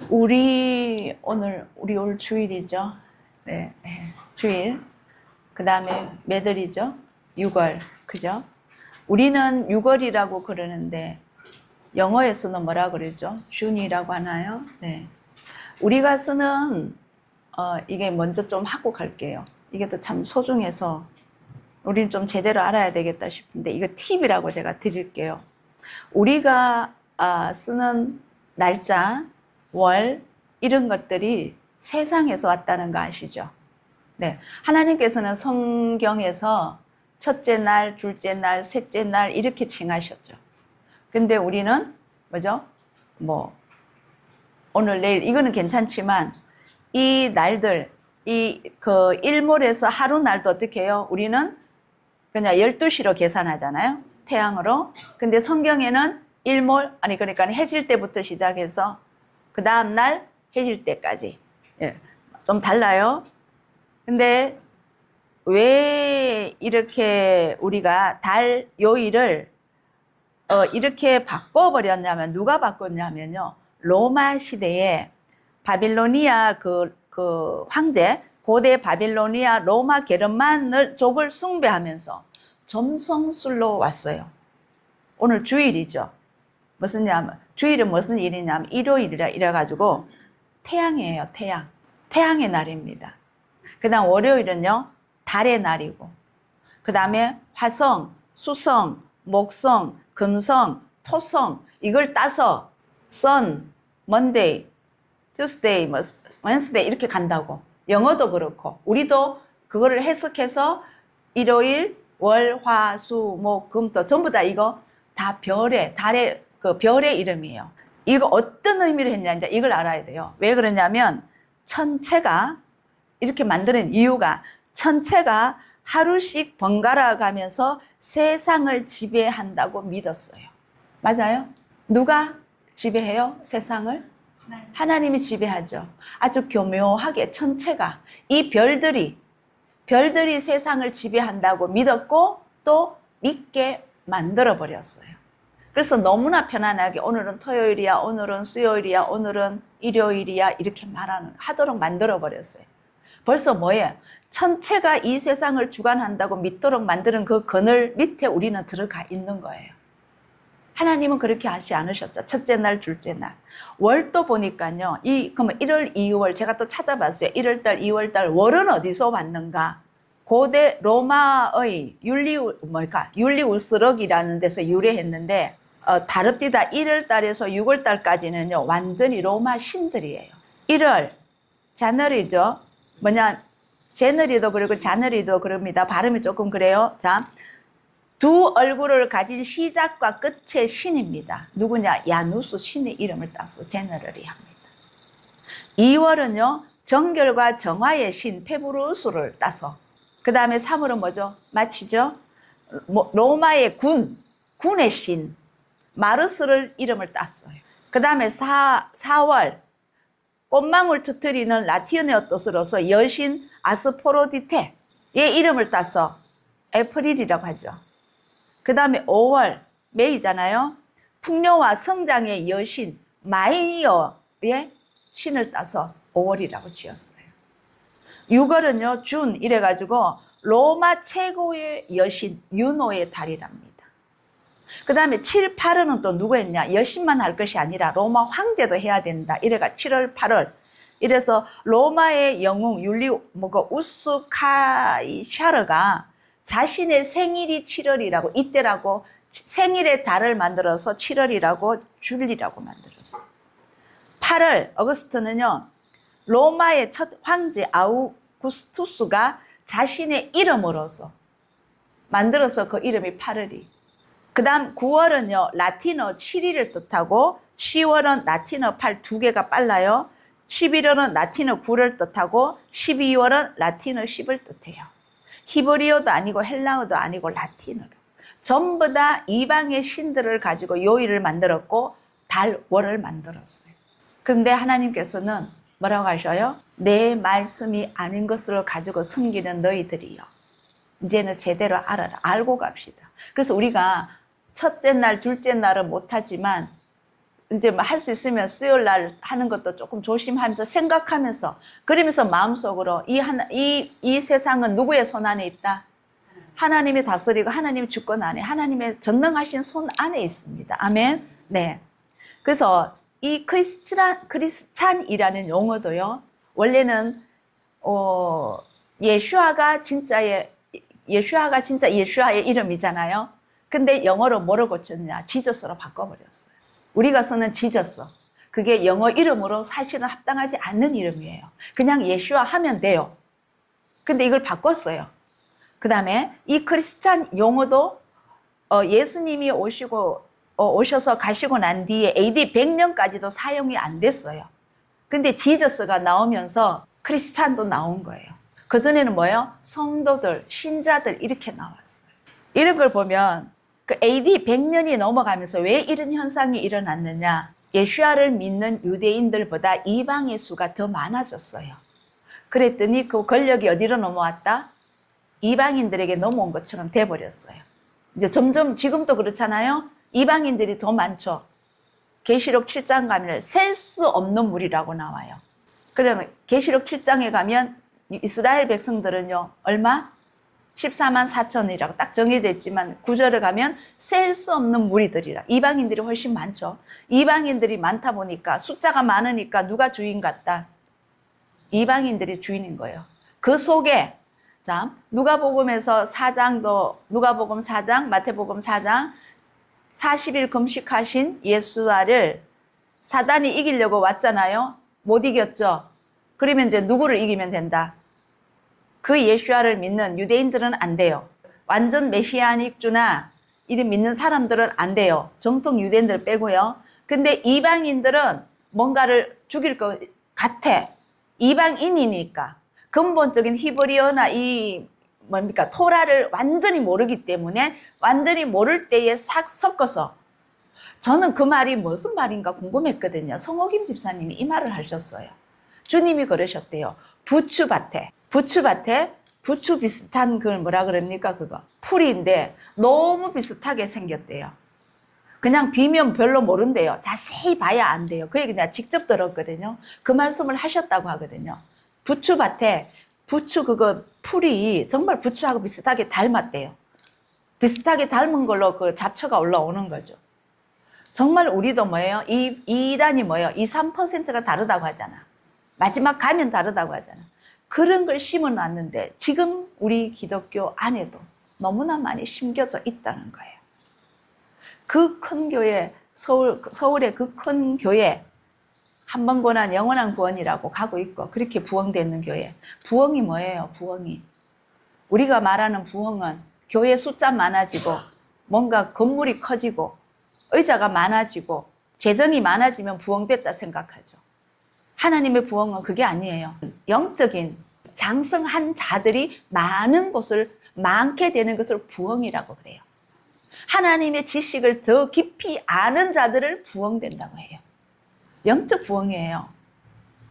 우리 올 주일이죠. 네, 주일. 그 다음에 몇월이죠? 6월. 그죠? 우리는 6월이라고 그러는데 영어에서는 뭐라 그러죠? 주니라고 하나요? 네. 우리가 쓰는 이게 먼저 좀 하고 갈게요. 이게 또 참 소중해서 우리는 좀 제대로 알아야 되겠다 싶은데 이거 팁이라고 제가 드릴게요. 우리가 쓰는 날짜, 월 이런 것들이 세상에서 왔다는 거 아시죠? 네, 하나님께서는 성경에서 첫째 날, 둘째 날, 셋째 날 이렇게 칭하셨죠. 근데 우리는 뭐죠? 뭐 오늘 내일 이거는 괜찮지만 이 날들 그 일몰에서 하루 날도 어떻게 해요? 우리는 그냥 12시로 계산하잖아요. 태양으로. 근데 성경에는 일몰 그러니까 해질 때부터 시작해서 그 다음 날 해질 때까지. 예, 좀 달라요. 근데 왜 이렇게 우리가 달 요일을 이렇게 바꿔버렸냐면 누가 바꿨냐면요. 로마 시대에 바빌로니아 그 황제 고대 바빌로니아 로마 게르만 족을 숭배하면서 점성술로 왔어요. 오늘 주일이죠. 주일은 무슨 일이냐면 일요일이라 이래가지고 태양이에요. 태양의 날입니다. 그 다음 월요일은요 달의 날이고 그 다음에 화성, 수성, 목성, 금성, 토성 이걸 따서 Sun, Monday, Tuesday, Wednesday 이렇게 간다고. 영어도 그렇고 우리도 그거를 해석해서 일요일, 월, 화, 수, 목, 금, 토 전부 다 이거 다 달의 그 별의 이름이에요. 이거 어떤 의미를 했냐 이제 이걸 알아야 돼요. 왜 그러냐면 천체가 이렇게 만드는 이유가 천체가 하루씩 번갈아 가면서 세상을 지배한다고 믿었어요. 맞아요? 누가 지배해요? 세상을? 네. 하나님이 지배하죠. 아주 교묘하게 천체가 이 별들이 세상을 지배한다고 믿었고 또 믿게 만들어 버렸어요. 그래서 너무나 편안하게 오늘은 토요일이야, 오늘은 수요일이야, 오늘은 일요일이야 이렇게 하도록 만들어 버렸어요. 벌써 뭐예요? 천체가 이 세상을 주관한다고 믿도록 만드는 그 그늘 밑에 우리는 들어가 있는 거예요. 하나님은 그렇게 하지 않으셨죠. 첫째 날, 둘째 날. 월도 보니까요. 그러면 1월, 2월 제가 또 찾아봤어요. 1월달, 2월달 월은 어디서 왔는가? 고대 로마의 율리우스럭이라는 데서 유래했는데 다릅디다 1월달에서 6월달까지는요. 완전히 로마 신들이에요. 1월, 자너리죠. 제너리도 그리고 자너리도 그럽니다. 발음이 조금 그래요. 자, 두 얼굴을 가진 시작과 끝의 신입니다. 누구냐? 야누스 신의 이름을 따서 제너럴이 합니다. 2월은요, 정결과 정화의 신 페브루스를 따서. 그 다음에 3월은 뭐죠? 마치죠? 로마의 군의 신 마르스를 이름을 땄어요. 그 다음에 4월 꽃망울 터뜨리는 라틴어 뜻으로서 여신 아스포로디테의 이름을 따서 에프릴이라고 하죠. 그 다음에 5월 메이잖아요. 풍요와 성장의 여신 마이어의 신을 따서 5월이라고 지었어요. 6월은요 준 이래가지고 로마 최고의 여신 유노의 달이랍니다. 그 다음에 7, 8월은 또 누구 했냐? 여신만 할 것이 아니라 로마 황제도 해야 된다. 이래가 7월, 8월. 이래서 로마의 영웅 우스카이샤르가 자신의 생일이 7월이라고 이때라고 생일의 달을 만들어서 7월이라고 줄리라고 만들었어요. 8월 어거스트는요. 로마의 첫 황제 아우구스투스가 자신의 이름으로서 만들어서 그 이름이 8월이. 그 다음 9월은요. 라틴어 7일을 뜻하고 10월은 라틴어 8 두 개가 빨라요. 11월은 라틴어 9를 뜻하고 12월은 라틴어 10을 뜻해요. 히브리어도 아니고 헬라어도 아니고 라틴어로. 전부 다 이방의 신들을 가지고 요일을 만들었고 달월을 만들었어요. 그런데 하나님께서는 뭐라고 하셔요? 내 말씀이 아닌 것을 가지고 숨기는 너희들이요. 이제는 제대로 알아라. 알고 갑시다. 그래서 우리가 첫째 날, 둘째 날은 못하지만 이제 할 수 있으면 수요일 날 하는 것도 조금 조심하면서 생각하면서 그러면서 마음속으로 이 세상은 누구의 손 안에 있다? 하나님이 다스리고 하나님의 주권 안에 하나님의 전능하신 손 안에 있습니다. 아멘. 네. 그래서 이 크리스찬이라는 용어도요. 원래는 예수아가 진짜 예수아의 이름이잖아요. 근데 영어로 뭐로 고쳤냐? 지저스로 바꿔버렸어요. 우리가 쓰는 지저스. 그게 영어 이름으로 사실은 합당하지 않는 이름이에요. 그냥 예수아 하면 돼요. 근데 이걸 바꿨어요. 그 다음에 이 크리스찬 용어도 예수님이 오셔서 가시고 난 뒤에 AD 100년까지도 사용이 안 됐어요. 근데 지저스가 나오면서 크리스찬도 나온 거예요. 그전에는 뭐예요? 성도들, 신자들 이렇게 나왔어요. 이런 걸 보면 그 AD 100년이 넘어가면서 왜 이런 현상이 일어났느냐? 예수아를 믿는 유대인들보다 이방의 수가 더 많아졌어요. 그랬더니 그 권력이 어디로 넘어왔다? 이방인들에게 넘어온 것처럼 돼버렸어요. 이제 점점 지금도 그렇잖아요. 이방인들이 더 많죠. 계시록 7장 가면 셀 수 없는 물이라고 나와요. 그러면 계시록 7장에 가면 이스라엘 백성들은요. 얼마? 14만 4천이라고 딱 정해져 있지만 9절에 가면 셀 수 없는 무리들이라. 이방인들이 훨씬 많죠. 이방인들이 많다 보니까 숫자가 많으니까 누가 주인 같다? 이방인들이 주인인 거예요. 그 속에 자, 누가복음에서 4장도 누가복음 4장, 마태복음 4장 40일 금식하신 예수아를 사단이 이기려고 왔잖아요. 못 이겼죠. 그러면 이제 누구를 이기면 된다? 그 예수아를 믿는 유대인들은 안 돼요. 완전 메시아닉주나 이를 믿는 사람들은 안 돼요. 정통 유대인들 빼고요. 근데 이방인들은 뭔가를 죽일 것 같아. 이방인이니까. 근본적인 히브리어나 토라를 완전히 모르기 때문에 완전히 모를 때에 싹 섞어서 저는 그 말이 무슨 말인가 궁금했거든요. 송옥임 집사님이 이 말을 하셨어요. 주님이 그러셨대요. 부추밭에 부추 비슷한 걸 뭐라 그럽니까? 그거 풀인데 너무 비슷하게 생겼대요. 그냥 비면 별로 모른대요. 자세히 봐야 안 돼요. 그 얘기 내가 직접 들었거든요. 그 말씀을 하셨다고 하거든요. 부추밭에 부추 그거 풀이 정말 부추하고 비슷하게 닮았대요. 비슷하게 닮은 걸로 그 잡초가 올라오는 거죠. 정말 우리도 뭐예요? 이단이 뭐예요? 2, 3%가 다르다고 하잖아. 마지막 가면 다르다고 하잖아. 그런 걸 심어놨는데 지금 우리 기독교 안에도 너무나 많이 심겨져 있다는 거예요. 그 큰 교회, 서울의 그 큰 교회 한 번 고난 영원한 구원이라고 가고 있고 그렇게 부흥되는 교회. 부흥이 뭐예요? 부흥이. 우리가 말하는 부흥은 교회 숫자 많아지고 뭔가 건물이 커지고 의자가 많아지고 재정이 많아지면 부흥됐다 생각하죠. 하나님의 부흥은 그게 아니에요. 영적인 장성한 자들이 많게 되는 것을 부흥이라고 그래요. 하나님의 지식을 더 깊이 아는 자들을 부흥된다고 해요. 영적 부흥이에요.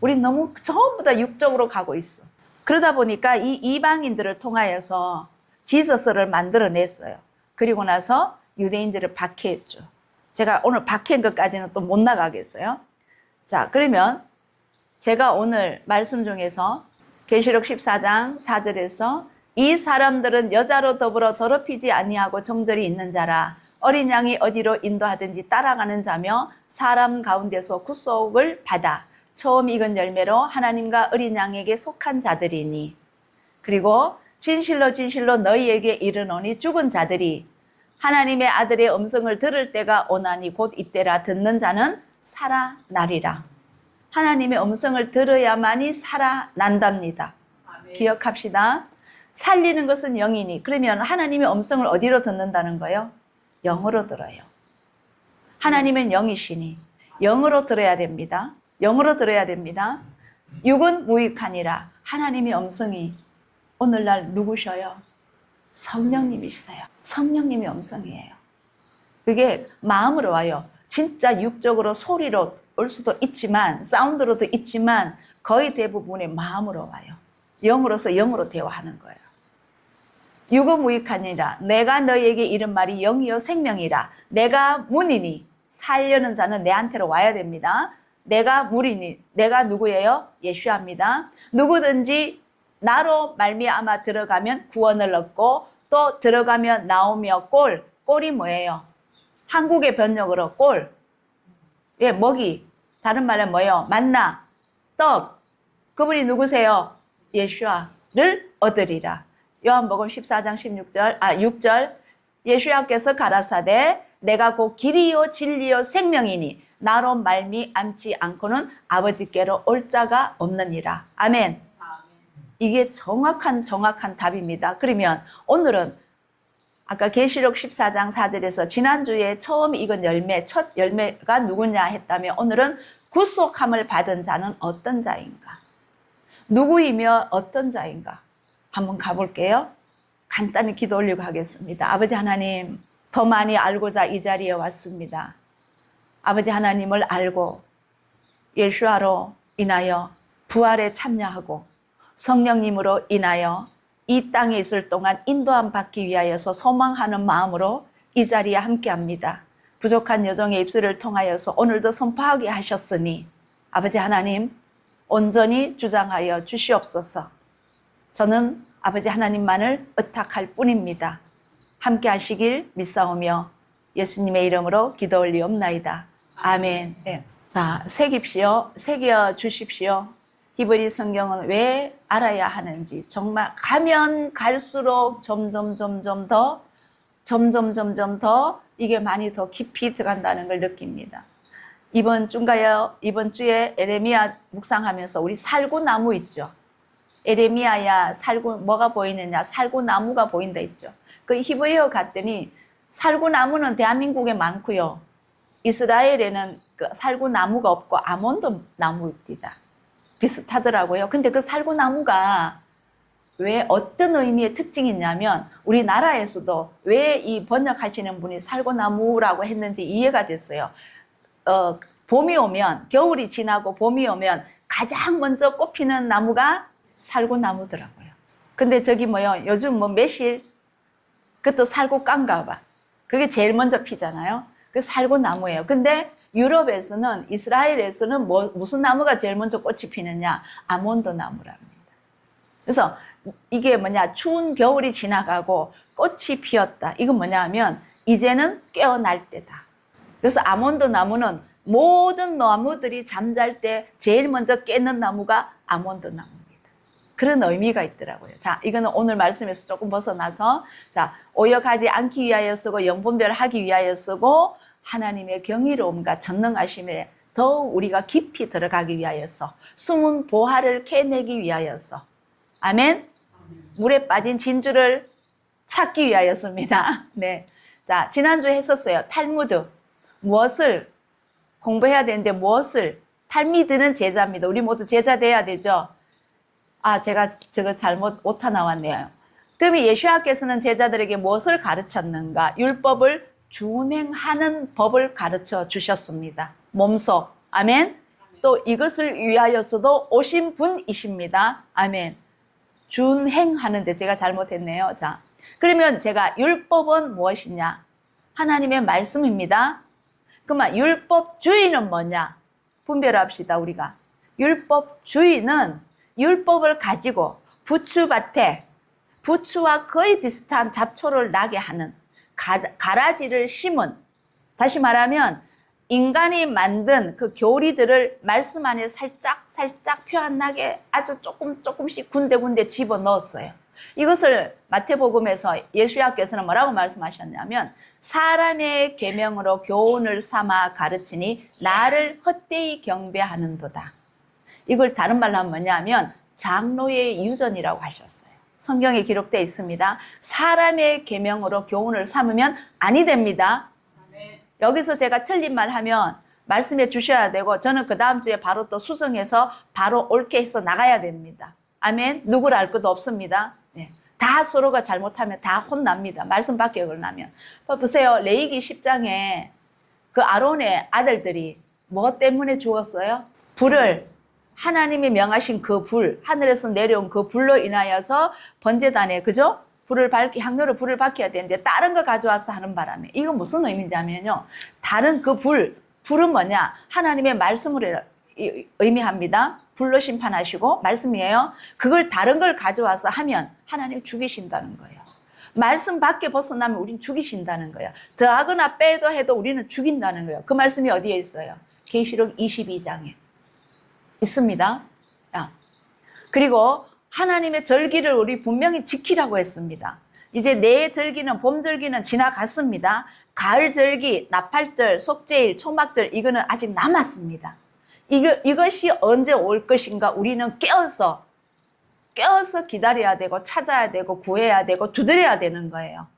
우리 너무 전부 다 육적으로 가고 있어. 그러다 보니까 이 이방인들을 통하여서 지저스를 만들어냈어요. 그리고 나서 유대인들을 박해했죠. 제가 오늘 박해한 것까지는 또 못 나가겠어요. 자, 그러면 제가 오늘 말씀 중에서 계시록 14장 4절에서 이 사람들은 여자로 더불어 더럽히지 아니하고 정절이 있는 자라 어린 양이 어디로 인도하든지 따라가는 자며 사람 가운데서 구속을 받아 처음 익은 열매로 하나님과 어린 양에게 속한 자들이니 그리고 진실로 너희에게 이르노니 죽은 자들이 하나님의 아들의 음성을 들을 때가 오나니 곧 이때라 듣는 자는 살아나리라. 하나님의 음성을 들어야만이 살아난답니다. 아멘. 기억합시다. 살리는 것은 영이니 그러면 하나님의 음성을 어디로 듣는다는 거예요? 영으로 들어요. 하나님은 영이시니 영으로 들어야 됩니다. 영으로 들어야 됩니다. 육은 무익하니라. 하나님의 음성이 오늘날 누구셔요? 성령님이시세요. 성령님의 음성이에요. 그게 마음으로 와요. 진짜 육적으로 소리로 올 수도 있지만 사운드로도 있지만 거의 대부분의 마음으로 와요. 영으로서 영으로 대화하는 거예요. 육은 무익하니라. 내가 너희에게 이른 말이 영이요 생명이라. 내가 문이니 살려는 자는 내한테로 와야 됩니다. 내가 무리니, 내가 누구예요? 예수야입니다. 누구든지 나로 말미암아 들어가면 구원을 얻고 또 들어가면 나오며 꼴이 뭐예요? 한국의 번역으로 꼴. 예, 먹이. 다른 말은 뭐예요? 만나, 떡. 그분이 누구세요? 예수야를 얻으리라. 요한복음 14장 6절. 예수야께서 가라사대 내가 곧 길이요 진리요 생명이니 나로 말미암지 않고는 아버지께로 올 자가 없느니라. 아멘. 이게 정확한 답입니다. 그러면 오늘은 아까 계시록 14장 4절에서 지난주에 처음 익은 열매, 첫 열매가 누구냐 했다면 오늘은 구속함을 받은 자는 어떤 자인가? 누구이며 어떤 자인가? 한번 가볼게요. 간단히 기도 올리고 하겠습니다. 아버지 하나님, 더 많이 알고자 이 자리에 왔습니다. 아버지 하나님을 알고 예수아로 인하여 부활에 참여하고 성령님으로 인하여 이 땅에 있을 동안 인도함 받기 위하여서 소망하는 마음으로 이 자리에 함께합니다. 부족한 여종의 입술을 통하여서 오늘도 선포하게 하셨으니 아버지 하나님 온전히 주장하여 주시옵소서. 저는 아버지 하나님만을 의탁할 뿐입니다. 함께 하시길 믿사오며 예수님의 이름으로 기도 올리옵나이다. 아멘. 네. 자, 새겨 주십시오. 히브리 성경은 왜 알아야 하는지 정말 가면 갈수록 점점 더 이게 많이 더 깊이 들어간다는 걸 느낍니다. 이번 주에 에레미야 묵상하면서 우리 살구나무 있죠. 에레미야야 뭐가 보이느냐? 살구나무가 보인다 했죠. 그 히브리어 갔더니 살구나무는 대한민국에 많고요. 이스라엘에는 그 살구나무가 없고 아몬드 나무입니다. 비슷하더라고요. 근데 그 살구나무가 왜 어떤 의미의 특징이 있냐면 우리나라에서도 왜 이 번역하시는 분이 살구나무라고 했는지 이해가 됐어요. 봄이 오면 겨울이 지나고 봄이 오면 가장 먼저 꽃피는 나무가 살구나무더라고요. 근데 저기 요즘 매실 그것도 살구깡가 봐. 그게 제일 먼저 피잖아요. 그 살구나무예요. 근데 유럽에서는 이스라엘에서는 무슨 나무가 제일 먼저 꽃이 피느냐? 아몬드 나무랍니다. 그래서 이게 추운 겨울이 지나가고 꽃이 피었다. 이건 뭐냐면 이제는 깨어날 때다. 그래서 아몬드 나무는 모든 나무들이 잠잘 때 제일 먼저 깨는 나무가 아몬드 나무입니다. 그런 의미가 있더라고요. 자, 이거는 오늘 말씀에서 조금 벗어나서 오역하지 않기 위하여 쓰고 영분별하기 위하여 쓰고 하나님의 경이로움과 전능하심에 더욱 우리가 깊이 들어가기 위하여서 숨은 보화를 캐내기 위하여서 아멘. 물에 빠진 진주를 찾기 위하여서입니다. 네. 자, 지난주에 했었어요. 탈무드. 무엇을 공부해야 되는데 무엇을 탈미드는 제자입니다. 우리 모두 제자 돼야 되죠. 제가 저거 잘못 오타 나왔네요. 그러면 예수야께서는 제자들에게 무엇을 가르쳤는가? 율법을 준행하는 법을 가르쳐 주셨습니다. 몸소. 아멘. 또 이것을 위하여서도 오신 분이십니다. 아멘. 준행하는데 제가 잘못했네요. 자, 그러면 제가 율법은 무엇이냐? 하나님의 말씀입니다. 그러면 율법주의는 뭐냐? 분별합시다, 우리가. 율법주의는 율법을 가지고 부추밭에 부추와 거의 비슷한 잡초를 나게 하는 가라지를 심은, 다시 말하면 인간이 만든 그 교리들을 말씀 안에 살짝 표현나게 아주 조금씩 군데군데 집어넣었어요. 이것을 마태복음에서 예수야께서는 뭐라고 말씀하셨냐면 사람의 계명으로 교훈을 삼아 가르치니 나를 헛되이 경배하는도다. 이걸 다른 말로 하면 뭐냐면 장로의 유전이라고 하셨어요. 성경에 기록되어 있습니다. 사람의 계명으로 교훈을 삼으면 아니 됩니다. 여기서 제가 틀린 말 하면 말씀해 주셔야 되고 저는 그 다음 주에 바로 또 수정해서 바로 옳게 해서 나가야 됩니다. 아멘. 누구를 알 것도 없습니다. 네. 다 서로가 잘못하면 다 혼납니다. 말씀 밖에 어긋나면. 보세요. 레위기 10장에 그 아론의 아들들이 뭐 때문에 죽었어요? 불을, 하나님이 명하신 그 불, 하늘에서 내려온 그 불로 인하여서 번제단에, 그죠? 향료로 불을 밝혀야 되는데 다른 거 가져와서 하는 바람에 이건 무슨 의미냐면요. 다른 그 불은 뭐냐? 하나님의 말씀을 의미합니다. 불로 심판하시고 말씀이에요. 그걸 다른 걸 가져와서 하면 하나님 죽이신다는 거예요. 말씀 밖에 벗어나면 우린 죽이신다는 거예요. 더하거나 빼도 해도 우리는 죽인다는 거예요. 그 말씀이 어디에 있어요? 계시록 22장에 있습니다. 그리고 하나님의 절기를 우리 분명히 지키라고 했습니다. 이제 내 절기는 봄 절기는 지나갔습니다. 가을 절기, 나팔절, 속죄일, 초막절 이거는 아직 남았습니다. 이것이 언제 올 것인가 우리는 깨어서 기다려야 되고 찾아야 되고 구해야 되고 두드려야 되는 거예요.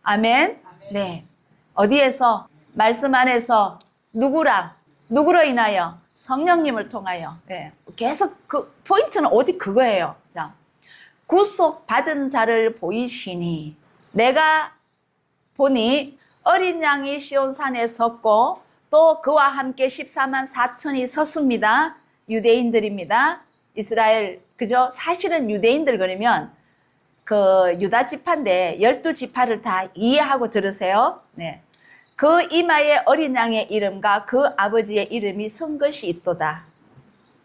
아멘. 네. 어디에서? 말씀 안에서 누구로 인하여? 성령님을 통하여. 네. 계속 그 포인트는 오직 그거예요. 자, 구속받은 자를 보이시니 내가 보니 어린 양이 시온산에 섰고 또 그와 함께 14만 4천이 섰습니다. 유대인들입니다. 이스라엘, 그죠? 사실은 유대인들 그러면 그 유다 지파인데 12지파를 다 이해하고 들으세요. 네. 그 이마에 어린 양의 이름과 그 아버지의 이름이 선 것이 있도다.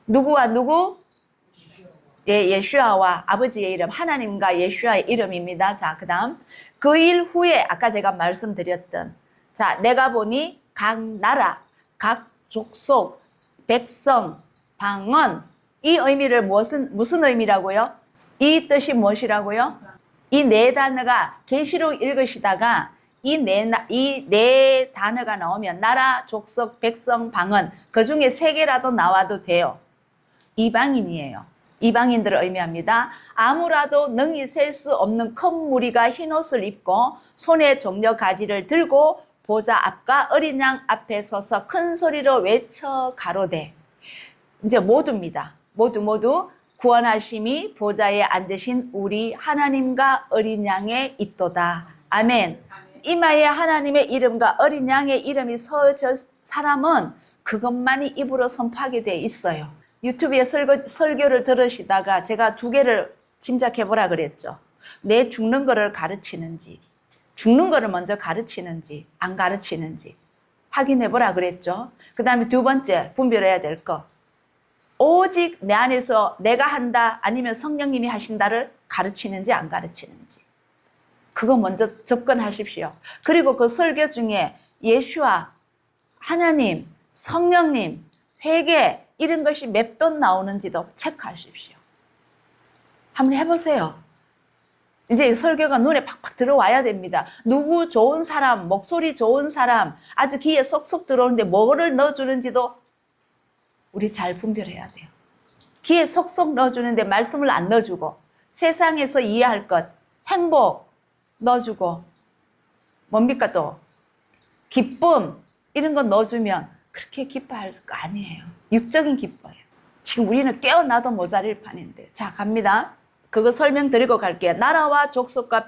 누구와 누구? 예, 예슈아와 아버지의 이름, 하나님과 예슈아의 이름입니다. 자, 그 다음 그 일 후에 아까 제가 말씀드렸던, 자, 내가 보니 각 나라, 각 족속, 백성, 방언, 이 의미를 무슨 의미라고요? 이 뜻이 무엇이라고요? 이 네 단어가 계시록 읽으시다가 이 네 단어가 나오면 나라, 족속, 백성, 방언 그 중에 3개라도 나와도 돼요. 이방인이에요. 이방인들을 의미합니다. 아무라도 능히 셀 수 없는 큰 무리가 흰옷을 입고 손에 종려 가지를 들고 보좌 앞과 어린 양 앞에 서서 큰 소리로 외쳐 가로되. 이제 모두입니다. 모두 구원하심이 보좌에 앉으신 우리 하나님과 어린 양에 있도다. 아멘. 이마에 하나님의 이름과 어린 양의 이름이 서져 사람은 그것만이 입으로 선포하게 돼 있어요. 유튜브에 설교를 들으시다가 제가 2개를 짐작해 보라 그랬죠. 내 죽는 거를 가르치는지, 죽는 거를 먼저 가르치는지 안 가르치는지 확인해 보라 그랬죠. 그 다음에 2번째 분별해야 될 거, 오직 내 안에서 내가 한다 아니면 성령님이 하신다를 가르치는지 안 가르치는지 그거 먼저 접근하십시오. 그리고 그 설교 중에 예수와 하나님, 성령님, 회개 이런 것이 몇 번 나오는지도 체크하십시오. 한번 해보세요. 이제 설교가 눈에 팍팍 들어와야 됩니다. 누구 좋은 사람, 목소리 좋은 사람, 아주 귀에 쏙쏙 들어오는데 뭐를 넣어주는지도 우리 잘 분별해야 돼요. 귀에 쏙쏙 넣어주는데 말씀을 안 넣어주고 세상에서 이해할 것, 행복 넣어주고 뭡니까 또 기쁨 이런 거 넣어주면 그렇게 기뻐할 거 아니에요. 육적인 기뻐예요. 지금 우리는 깨어나도 모자랄 판인데. 자, 갑니다. 그거 설명드리고 갈게요. 나라와 족속과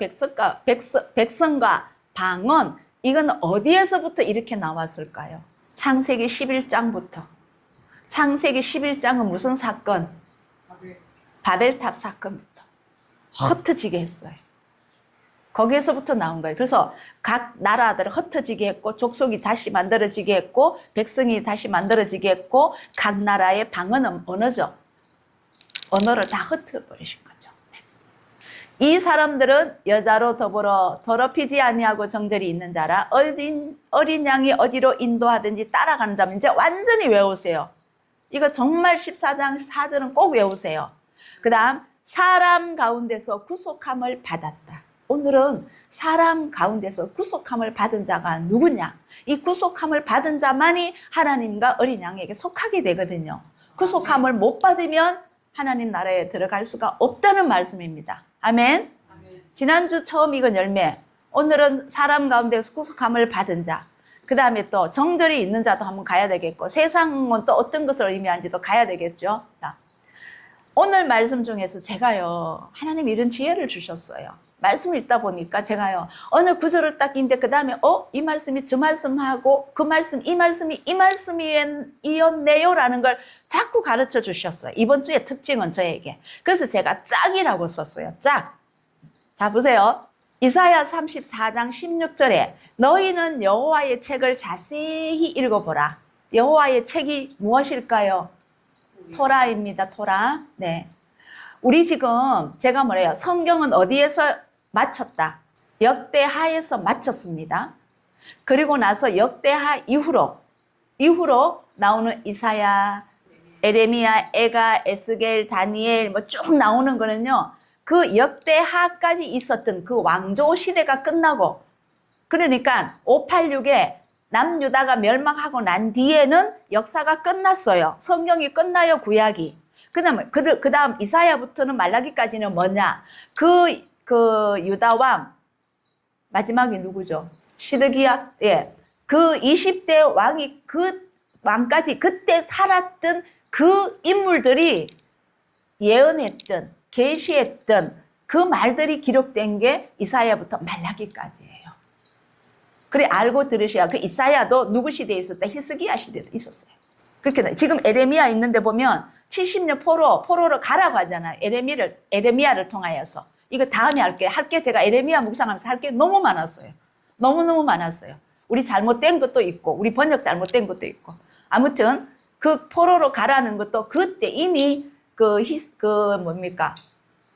백성과 방언 이건 어디에서부터 이렇게 나왔을까요? 창세기 11장부터. 창세기 11장은 무슨 사건? 바벨탑 사건부터 흩어지게 했어요. 거기에서부터 나온 거예요. 그래서 각 나라들을 흩어지게 했고 족속이 다시 만들어지게 했고 백성이 다시 만들어지게 했고 각 나라의 방언은 언어죠. 언어를 다 흩어버리신 거죠. 이 사람들은 여자로 더불어 더럽히지 아니하고 정절이 있는 자라 어린 양이 어디로 인도하든지 따라가는 자면 이제 완전히 외우세요. 이거 정말 14장 4절은 꼭 외우세요. 그 다음 사람 가운데서 구속함을 받았다. 오늘은 사람 가운데서 구속함을 받은 자가 누구냐? 이 구속함을 받은 자만이 하나님과 어린 양에게 속하게 되거든요. 구속함을 못 받으면 하나님 나라에 들어갈 수가 없다는 말씀입니다. 아멘. 지난주 처음 익은 열매, 오늘은 사람 가운데서 구속함을 받은 자, 그 다음에 또 정절이 있는 자도 한번 가야 되겠고 세상은 또 어떤 것을 의미하는지도 가야 되겠죠. 자, 오늘 말씀 중에서 제가요 하나님 이런 지혜를 주셨어요. 말씀을 읽다 보니까 제가요 어느 구절을 딱 읽는데 그 다음에 이 말씀이 저 말씀하고 그 말씀 이 말씀이 이 말씀이었네요 라는 걸 자꾸 가르쳐 주셨어요. 이번 주의 특징은 저에게. 그래서 제가 짝이라고 썼어요. 짝. 자 보세요. 이사야 34장 16절에 너희는 여호와의 책을 자세히 읽어보라. 여호와의 책이 무엇일까요? 토라입니다. 토라. 네. 우리 지금 제가 뭐래요? 성경은 어디에서 마쳤다? 역대하에서 마쳤습니다. 그리고 나서 역대하 이후로 나오는 이사야, 에레미야, 에가, 에스겔, 다니엘 뭐 쭉 나오는 거는요. 그 역대하까지 있었던 그 왕조 시대가 끝나고, 그러니까 586에 남유다가 멸망하고 난 뒤에는 역사가 끝났어요. 성경이 끝나요, 구약이. 그 다음 이사야부터는 말라기까지는 뭐냐? 그 유다 왕, 마지막이 누구죠? 시드기야? 예. 그 20대 왕이 그 왕까지 그때 살았던 그 인물들이 예언했던, 계시했던 그 말들이 기록된 게 이사야부터 말라기까지예요. 그래 알고 들으셔야. 그 이사야도 누구 시대에 있었다? 히스기야 시대도 있었어요. 그렇게 지금 에레미야 있는데 보면 70년 포로로 가라고 하잖아요. 에레미야를 통하여서. 이거 다음에 할게 제가 에레미야 묵상하면서 할 게 너무 많았어요. 너무너무 많았어요. 우리 잘못된 것도 있고 우리 번역 잘못된 것도 있고. 아무튼 그 포로로 가라는 것도 그때 이미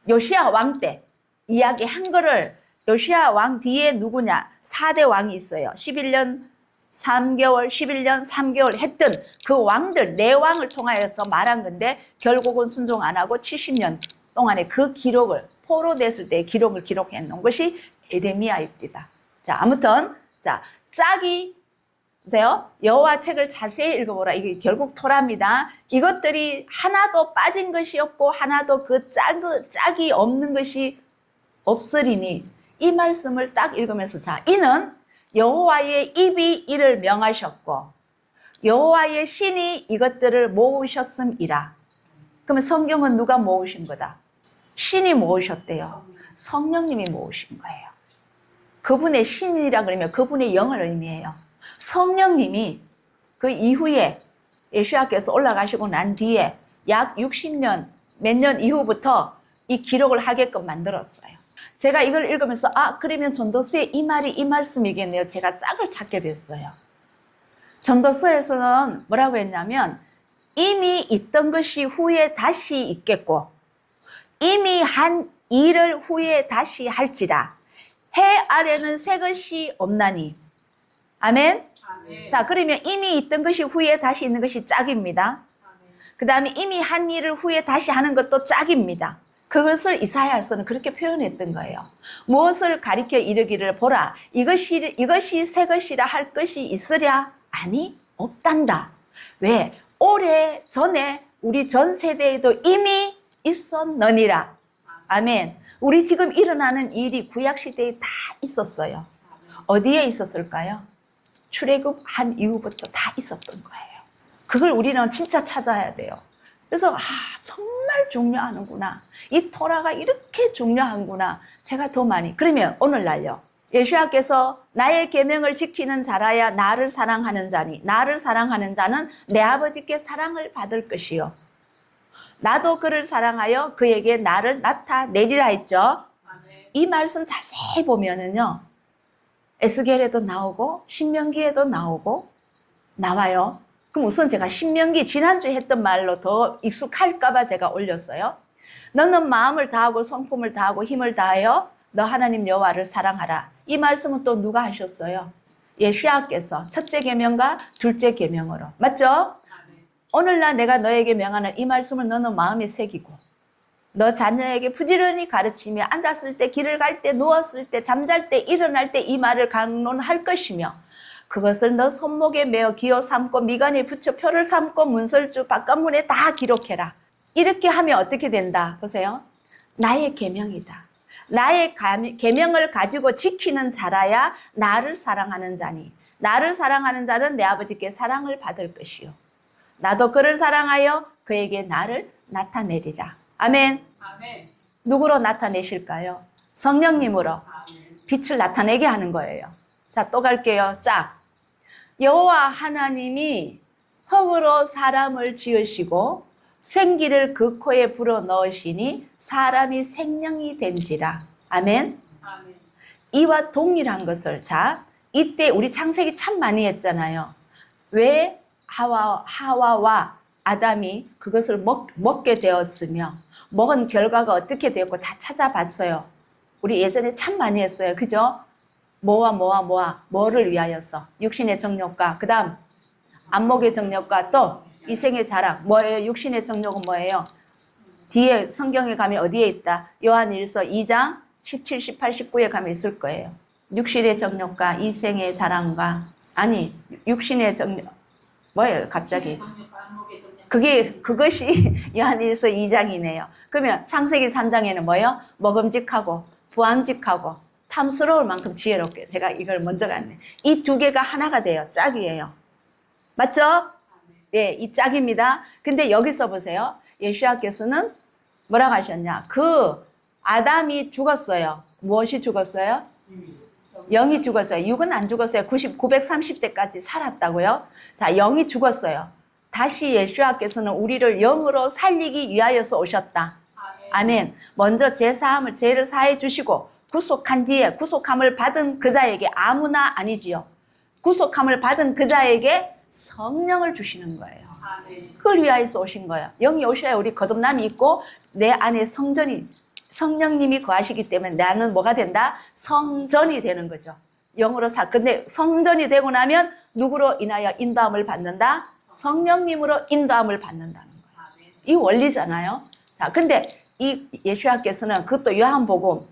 요시야 왕 때 이야기한 거를, 요시야 왕 뒤에 누구냐? 4대 왕이 있어요. 11년 3개월 했던 그 왕들, 네 왕을 통하여서 말한 건데 결국은 순종 안 하고 70년 동안에 그 기록을, 포로됐을 때의 기록을 기록해 놓은 것이 에레미야입니다. 자, 아무튼 짝이 보세요. 여호와 책을 자세히 읽어보라. 이게 결국 토라입니다. 이것들이 하나도 빠진 것이 없고 하나도 그 짝이 없는 것이 없으리니, 이 말씀을 딱 읽으면서, 자, 이는 여호와의 입이 이를 명하셨고 여호와의 신이 이것들을 모으셨음이라. 그러면 성경은 누가 모으신 거다? 신이 모으셨대요. 성령님이 모으신 거예요. 그분의 신이라 그러면 그분의 영을 의미해요. 성령님이 그 이후에 예수야께서 올라가시고 난 뒤에 약 60년 몇 년 이후부터 이 기록을 하게끔 만들었어요. 제가 이걸 읽으면서 그러면 전도서에 이 말이 이 말씀이겠네요. 제가 짝을 찾게 됐어요. 전도서에서는 뭐라고 했냐면 이미 있던 것이 후에 다시 있겠고 이미 한 일을 후에 다시 할지라 해 아래는 새 것이 없나니. 아멘? 아멘. 자, 그러면 이미 있던 것이 후에 다시 있는 것이 짝입니다. 그 다음에 이미 한 일을 후에 다시 하는 것도 짝입니다. 그것을 이사야서는 그렇게 표현했던 거예요. 무엇을 가리켜 이르기를 보라. 이것이 새 것이라 할 것이 있으랴? 아니, 없단다. 왜? 오래 전에 우리 전 세대에도 이미 있었느니라. 아멘. 우리 지금 일어나는 일이 구약시대에 다 있었어요. 어디에 있었을까요? 출애굽한 이후부터 다 있었던 거예요. 그걸 우리는 진짜 찾아야 돼요. 그래서 정말 중요하는구나. 이 토라가 이렇게 중요한구나. 제가 더 많이. 그러면 오늘날요. 예수야께서 나의 계명을 지키는 자라야 나를 사랑하는 자니 나를 사랑하는 자는 내 아버지께 사랑을 받을 것이요. 나도 그를 사랑하여 그에게 나를 나타내리라 했죠. 이 말씀 자세히 보면은요. 에스겔에도 나오고 신명기에도 나와요. 그럼 우선 제가 신명기 지난주에 했던 말로 더 익숙할까 봐 제가 올렸어요. 너는 마음을 다하고 성품을 다하고 힘을 다하여 너 하나님 여호와를 사랑하라. 이 말씀은 또 누가 하셨어요? 예수야께서 첫째 계명과 둘째 계명으로. 맞죠? 오늘날 내가 너에게 명하는 이 말씀을 너는 마음에 새기고 너 자녀에게 부지런히 가르치며 앉았을 때, 길을 갈 때, 누웠을 때, 잠잘 때, 일어날 때 이 말을 강론할 것이며 그것을 너 손목에 메어 기어 삼고 미간에 붙여 표를 삼고 문설주 바깥문에 다 기록해라. 이렇게 하면 어떻게 된다? 보세요. 나의 계명이다. 나의 계명을 가지고 지키는 자라야 나를 사랑하는 자니 나를 사랑하는 자는 내 아버지께 사랑을 받을 것이요. 나도 그를 사랑하여 그에게 나를 나타내리라. 아멘. 아멘. 누구로 나타내실까요? 성령님으로. 아멘. 빛을 나타내게 하는 거예요. 자, 또 갈게요. 짝. 여호와 하나님이 흙으로 사람을 지으시고 생기를 그 코에 불어 넣으시니 사람이 생명이 된지라. 아멘. 아멘. 이와 동일한 것을, 자, 이때 우리 창세기 참 많이 했잖아요. 왜 하와와 아담이 그것을 먹게 되었으며 먹은 결과가 어떻게 되었고 다 찾아봤어요. 우리 예전에 참 많이 했어요. 그죠? 뭐를 위하여서? 육신의 정욕과 그 다음 안목의 정욕과 또 이생의 자랑. 뭐예요? 육신의 정욕은 뭐예요? 뒤에 성경에 가면 어디에 있다? 요한일서 2장 17, 18, 19에 가면 있을 거예요. 육신의 정욕과 이생의 자랑과, 아니 육신의 정욕 뭐예요 갑자기? 그것이 요한일서 2장이네요. 그러면 창세기 3장에는 뭐예요? 먹음직하고 부함직하고 탐스러울 만큼 지혜롭게. 제가 이걸 먼저 갔네. 이 두 개가 하나가 돼요. 짝이에요. 맞죠? 예, 이 짝입니다. 근데 여기서 보세요. 예수님께서는 뭐라고 하셨냐? 그 아담이 죽었어요. 무엇이 죽었어요? 영이 죽었어요. 육은 안 죽었어요. 930세까지 살았다고요. 자, 영이 죽었어요. 다시 예수님께서는 우리를 영으로 살리기 위하여서 오셨다. 아멘. 먼저 죄를 사해 주시고 구속한 뒤에 구속함을 받은 그 자에게, 아무나 아니지요. 구속함을 받은 그 자에게 성령을 주시는 거예요. 그걸 위하여서 오신 거예요. 영이 오셔야 우리 거듭남이 있고 내 안에 성령님이 거하시기 때문에 나는 뭐가 된다? 성전이 되는 거죠. 영으로 근데 성전이 되고 나면 누구로 인하여 인도함을 받는다? 성령님으로 인도함을 받는다는 거예요. 이 원리잖아요. 자, 근데 이 예수님께서는 그것도 요한복음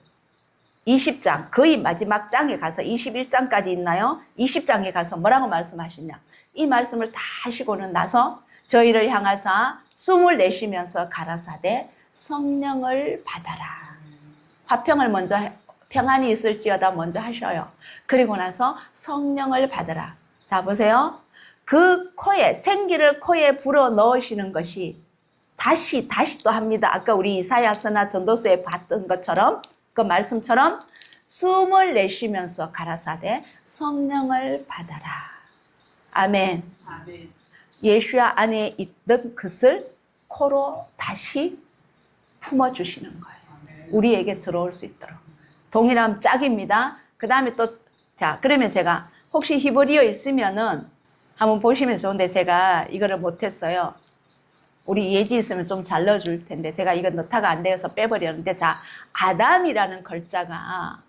20장, 거의 마지막 장에 가서 21장까지 있나요? 20장에 가서 뭐라고 말씀하시냐? 이 말씀을 다 하시고는 나서 저희를 향하사 숨을 내쉬면서 가라사대 성령을 받아라. 화평을 먼저, 평안이 있을지어다 먼저 하셔요. 그리고 나서 성령을 받아라. 자, 보세요. 그 코에, 생기를 코에 불어 넣으시는 것이 다시 또 합니다. 아까 우리 이사야서나 전도서에 봤던 것처럼, 그 말씀처럼 숨을 내쉬면서 가라사대 성령을 받아라. 아멘. 아멘. 예수야 안에 있던 것을 코로 다시 품어주시는 거예요. 아멘. 우리에게 들어올 수 있도록. 동일함 짝입니다. 그 다음에 또, 자, 그러면 제가 혹시 히브리어 있으면은 한번 보시면 좋은데 제가 이거를 못했어요. 우리 예지 있으면 좀 잘 넣어줄 텐데 제가 이거 넣다가 안 돼서 빼버렸는데, 자, 아담이라는 글자가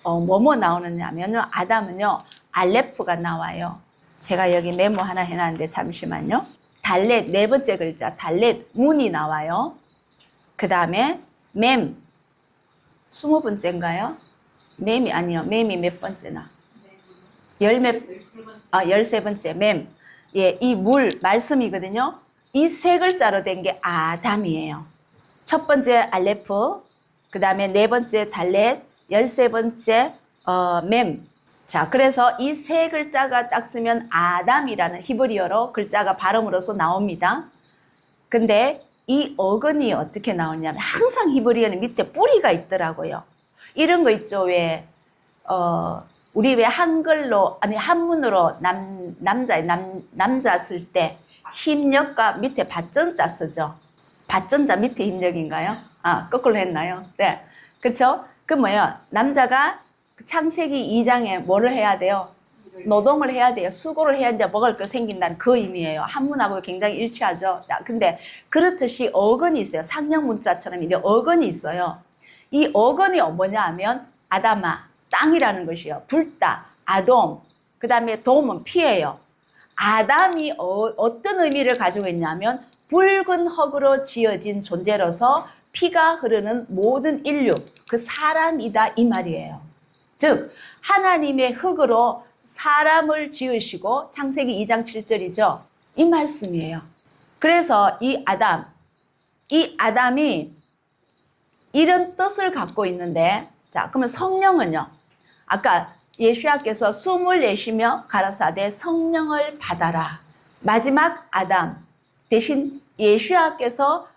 뭐뭐 나오느냐면요, 아담은요 알레프가 나와요. 제가 여기 메모 하나 해놨는데 잠시만요. 달렛, 네 번째 글자 달렛, 문이 나와요. 그 다음에 맴, 20번째인가요? 맴이 아니요, 맴이 몇 번째나? 13번째 맴. 예, 이 물 말씀이거든요. 이 세 글자로 된 게 아담이에요. 첫 번째 알레프, 그 다음에 네 번째 달렛, 13번째 맴. 자, 그래서 이 세 글자가 딱 쓰면 아담이라는 히브리어로 글자가 발음으로서 나옵니다. 근데 이 어근이 어떻게 나오냐면 항상 히브리어는 밑에 뿌리가 있더라고요. 이런 거 있죠. 왜 우리 왜 한글로, 아니 한문으로 남자 쓸 때 힘력과 밑에 받전자 쓰죠. 받전자 밑에 힘력인가요? 아, 거꾸로 했나요? 네. 그렇죠? 그 뭐예요? 남자가 창세기 2장에 뭐를 해야 돼요? 노동을 해야 돼요. 수고를 해야 이제 먹을 거 생긴다는 그 의미예요. 한문하고 굉장히 일치하죠. 자, 근데 그렇듯이 어근이 있어요. 상형 문자처럼 이런 어근이 있어요. 이 어근이 뭐냐 하면 아담아, 땅이라는 것이요. 불다, 아돔, 그 다음에 돔은 피예요. 아담이 어떤 의미를 가지고 있냐면 붉은 흙으로 지어진 존재로서 피가 흐르는 모든 인류, 그 사람이다 이 말이에요. 즉 하나님의 흙으로 사람을 지으시고, 창세기 2장 7절이죠. 이 말씀이에요. 그래서 이 아담이 이런 뜻을 갖고 있는데, 자, 그러면 성령은요, 아까 예수야께서 숨을 내쉬며 가라사대 성령을 받아라. 마지막 아담 대신 예수야께서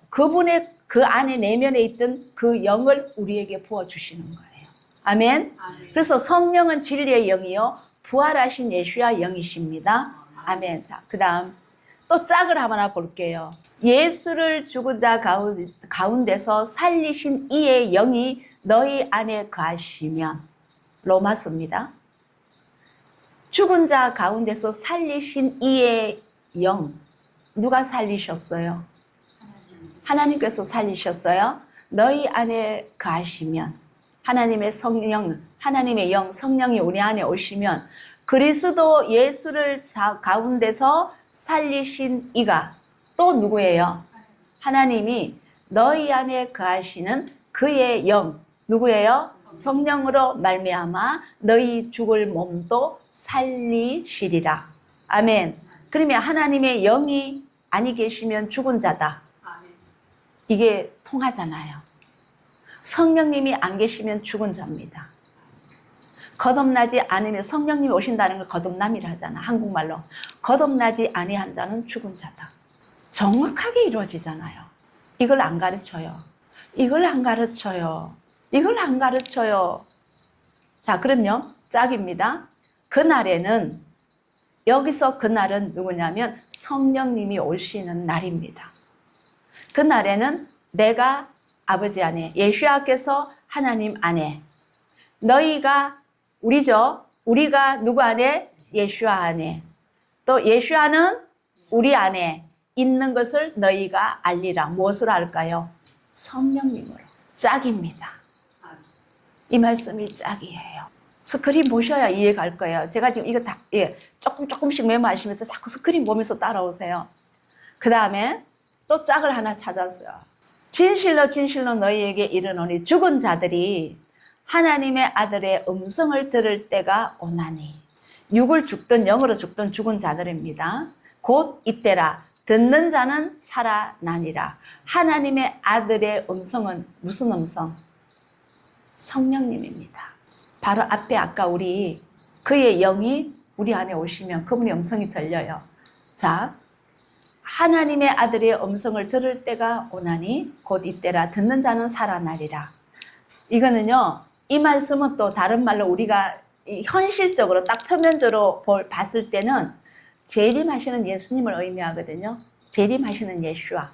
그분의 그 안에 내면에 있던 그 영을 우리에게 부어주시는 거예요. 아멘. 아멘. 그래서 성령은 진리의 영이요 부활하신 예수야 영이십니다. 아멘. 자, 그 다음 또 짝을 하나 볼게요. 예수를 죽은 자 가운데서 살리신 이의 영이 너희 안에 거하시면, 로마서입니다. 죽은 자 가운데서 살리신 이의 영, 누가 살리셨어요? 하나님께서 살리셨어요. 너희 안에 거하시면, 하나님의 성령, 하나님의 영, 성령이 우리 안에 오시면, 그리스도 예수를 가운데서 살리신 이가 또 누구예요? 하나님이 너희 안에 거하시는 그의 영, 누구예요? 성령으로 말미암아 너희 죽을 몸도 살리시리라. 아멘. 그러면 하나님의 영이 아니 계시면 죽은 자다. 이게 통하잖아요. 성령님이 안 계시면 죽은 자입니다. 거듭나지 않으면, 성령님이 오신다는 걸 거듭남이라 하잖아, 한국말로. 거듭나지 아니한 자는 죽은 자다. 정확하게 이루어지잖아요. 이걸 안 가르쳐요. 이걸 안 가르쳐요. 이걸 안 가르쳐요. 자, 그럼요. 짝입니다. 그날에는, 여기서 그날은 누구냐면 성령님이 오시는 날입니다. 그날에는 내가 아버지 안에, 예수야께서 하나님 안에, 너희가, 우리죠. 우리가 누구 안에? 예수야 안에. 또 예수야는 우리 안에 있는 것을 너희가 알리라. 무엇으로 알까요? 성령님으로. 짝입니다. 이 말씀이 짝이에요. 스크린 보셔야 이해 갈 거예요. 제가 지금 이거 다, 조금씩 메모하시면서 자꾸 스크린 보면서 따라오세요. 그 다음에 또 짝을 하나 찾았어요. 진실로 진실로 너희에게 이르노니 죽은 자들이 하나님의 아들의 음성을 들을 때가 오나니. 육을 죽든 영으로 죽든 죽은 자들입니다. 곧 이때라. 듣는 자는 살아나니라. 하나님의 아들의 음성은 무슨 음성? 성령님입니다. 바로 앞에 아까 우리 그의 영이 우리 안에 오시면 그분의 음성이 들려요. 자, 하나님의 아들의 음성을 들을 때가 오나니 곧 이때라. 듣는 자는 살아나리라. 이거는요, 이 말씀은 또 다른 말로 우리가 현실적으로 딱 표면적으로 봤을 때는 재림하시는 예수님을 의미하거든요. 재림하시는 예수와.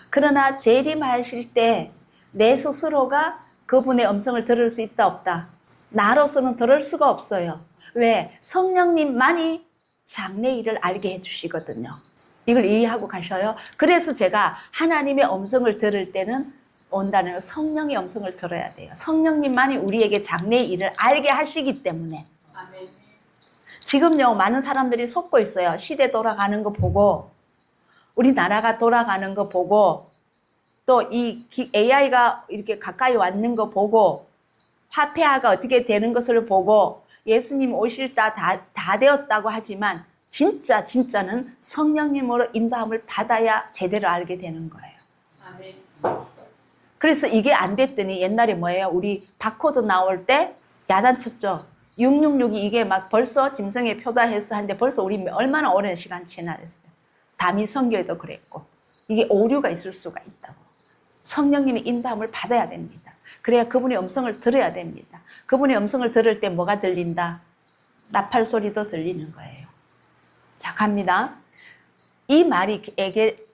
그러나 재림하실 때 내 스스로가 그분의 음성을 들을 수 있다 없다? 나로서는 들을 수가 없어요. 왜? 성령님만이 장래일을 알게 해주시거든요. 이걸 이해하고 가셔요. 그래서 제가 하나님의 음성을 들을 때는 온다는 성령의 음성을 들어야 돼요. 성령님만이 우리에게 장래의 일을 알게 하시기 때문에. 아멘. 지금요, 많은 사람들이 속고 있어요. 시대 돌아가는 거 보고, 우리나라가 돌아가는 거 보고, 또 이 AI가 이렇게 가까이 왔는 거 보고, 화폐화가 어떻게 되는 것을 보고, 예수님 오실 다 되었다고 하지만 진짜는 성령님으로 인도함을 받아야 제대로 알게 되는 거예요. 아멘. 그래서 이게 안 됐더니 옛날에 뭐예요? 우리 바코드 나올 때 야단쳤죠. 666이 이게 막 벌써 짐승에 표다해서 하는데 벌써 우리 얼마나 오랜 시간 지났어요. 다미성교에도 그랬고. 이게 오류가 있을 수가 있다고. 성령님의 인도함을 받아야 됩니다. 그래야 그분의 음성을 들어야 됩니다. 그분의 음성을 들을 때 뭐가 들린다? 나팔 소리도 들리는 거예요. 자, 갑니다. 이 말이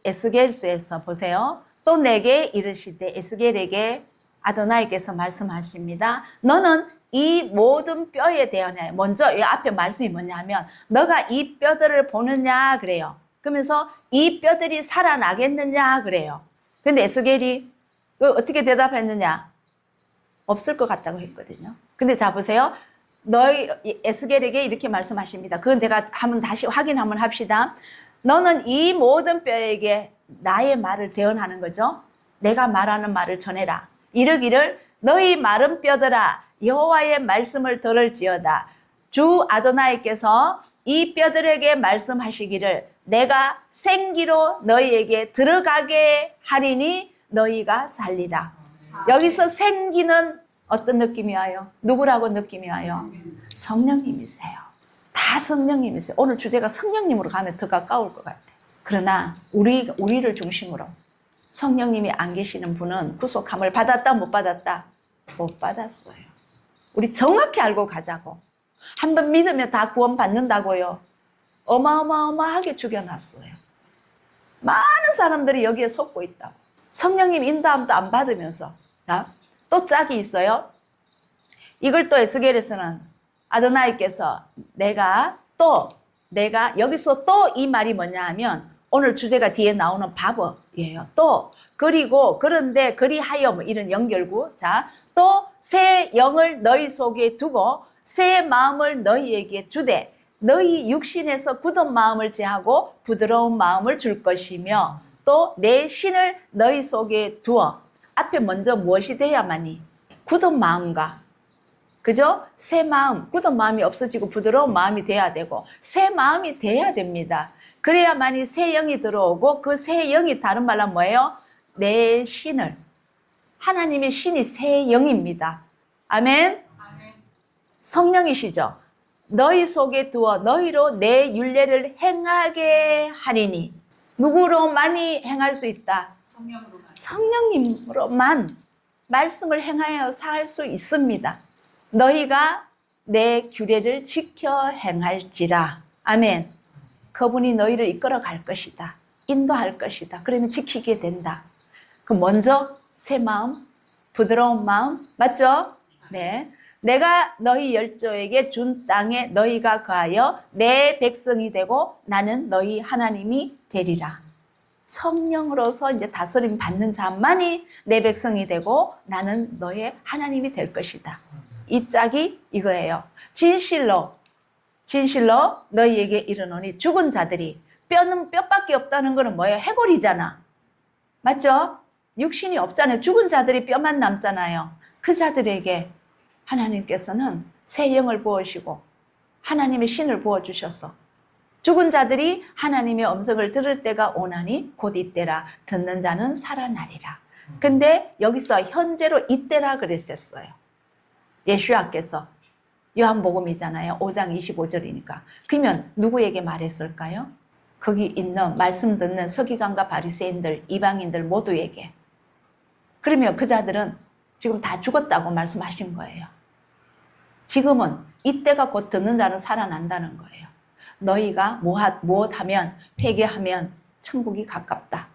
에스겔서에서 보세요. 또 내게 이르시되, 에스겔에게 아도나이께서 말씀하십니다. 너는 이 모든 뼈에 대하여, 먼저 이 앞에 말씀이 뭐냐면 너가 이 뼈들을 보느냐 그래요. 그러면서 이 뼈들이 살아나겠느냐 그래요. 근데 에스겔이 어떻게 대답했느냐? 없을 것 같다고 했거든요. 근데 자 보세요. 너희 에스겔에게 이렇게 말씀하십니다. 그건 제가 한번 다시 확인 한번 합시다. 너는 이 모든 뼈에게 나의 말을 대언하는 거죠. 내가 말하는 말을 전해라. 이르기를 너희 마른 뼈들아 여호와의 말씀을 들을지어다. 주 아도나이께서 이 뼈들에게 말씀하시기를 내가 생기로 너희에게 들어가게 하리니 너희가 살리라. 여기서 생기는 어떤 느낌이 와요? 누구라고 느낌이 와요? 성령님이세요. 다 성령님이세요. 오늘 주제가 성령님으로 가면 더 가까울 것 같아요. 그러나 우리를 중심으로 성령님이 안 계시는 분은 구속함을 받았다 못 받았다? 못 받았어요. 우리 정확히 알고 가자고. 한번 믿으면 다 구원 받는다고요. 어마어마하게 죽여놨어요. 사람들이 여기에 속고 있다고. 성령님 인도함도 안 받으면서. 또 짝이 있어요. 이걸 또 에스겔에서는 아도나이께서 내가 여기서 또 이 말이 뭐냐 하면 오늘 주제가 뒤에 나오는 바버예요. 또 그리고 그런데 그리하여 뭐 이런 연결구. 자, 또 새 영을 너희 속에 두고 새 마음을 너희에게 주되 너희 육신에서 굳은 마음을 제하고 부드러운 마음을 줄 것이며 또 내 신을 너희 속에 두어. 앞에 먼저 무엇이 돼야만이? 굳은 마음과, 그죠? 새 마음, 굳은 마음이 없어지고 부드러운 마음이 돼야 되고 새 마음이 돼야 됩니다. 그래야만이 새 영이 들어오고 그 새 영이 다른 말로 뭐예요? 내 신을. 하나님의 신이 새 영입니다. 아멘? 성령이시죠? 너희 속에 두어 너희로 내 율례를 행하게 하리니. 누구로만이 행할 수 있다? 성령님으로만 말씀을 행하여 살 수 있습니다. 너희가 내 규례를 지켜 행할지라. 아멘. 그분이 너희를 이끌어 갈 것이다. 인도할 것이다. 그러면 지키게 된다. 그 먼저 새 마음, 부드러운 마음, 맞죠? 네. 내가 너희 열조에게 준 땅에 너희가 거하여 내 백성이 되고 나는 너희 하나님이 되리라. 성령으로서 이제 다스림 받는 자만이 내 백성이 되고 나는 너의 하나님이 될 것이다. 이 짝이 이거예요. 진실로 너희에게 이르노니 죽은 자들이 뼈는 뼈밖에 없다는 거는 뭐예요? 해골이잖아. 맞죠? 육신이 없잖아요. 죽은 자들이 뼈만 남잖아요. 그 자들에게 하나님께서는 새 영을 부으시고 하나님의 신을 부어주셔서 죽은 자들이 하나님의 음성을 들을 때가 오나니 곧 이때라. 듣는 자는 살아나리라. 근데 여기서 현재로 이때라 그랬었어요. 예수야께서 요한복음이잖아요. 5장 25절이니까. 그러면 누구에게 말했을까요? 거기 있는 말씀 듣는 서기관과 바리새인들, 이방인들 모두에게. 그러면 그 자들은 지금 다 죽었다고 말씀하신 거예요. 지금은 이때가 곧 듣는 자는 살아난다는 거예요. 너희가 무엇하면 회개하면 천국이 가깝다.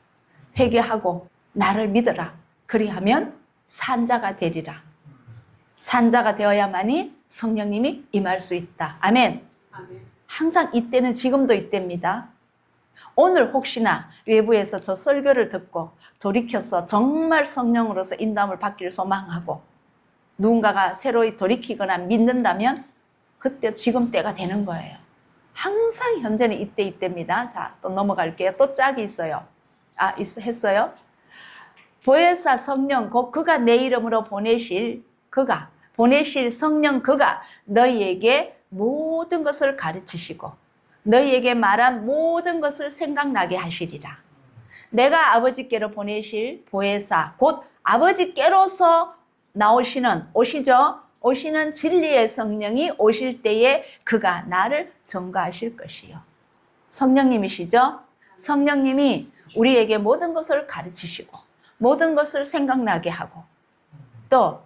회개하고 나를 믿어라. 그리하면 산자가 되리라. 산자가 되어야만이 성령님이 임할 수 있다. 아멘. 항상 이때는 지금도 이때입니다. 오늘 혹시나 외부에서 저 설교를 듣고 돌이켜서 정말 성령으로서 인도함을 받기를 소망하고 누군가가 새로이 돌이키거나 믿는다면 그때 지금 때가 되는 거예요. 항상 현재는 이때입니다. 자, 또 넘어갈게요. 또 짝이 있어요. 했어요? 보혜사 성령 곧 그가 내 이름으로 보내실 성령 그가 너희에게 모든 것을 가르치시고 너희에게 말한 모든 것을 생각나게 하시리라. 내가 아버지께로 보내실 보혜사 곧 아버지께로서 오시는 진리의 성령이 오실 때에 그가 나를 증거하실 것이요. 성령님이시죠? 성령님이 우리에게 모든 것을 가르치시고 모든 것을 생각나게 하고 또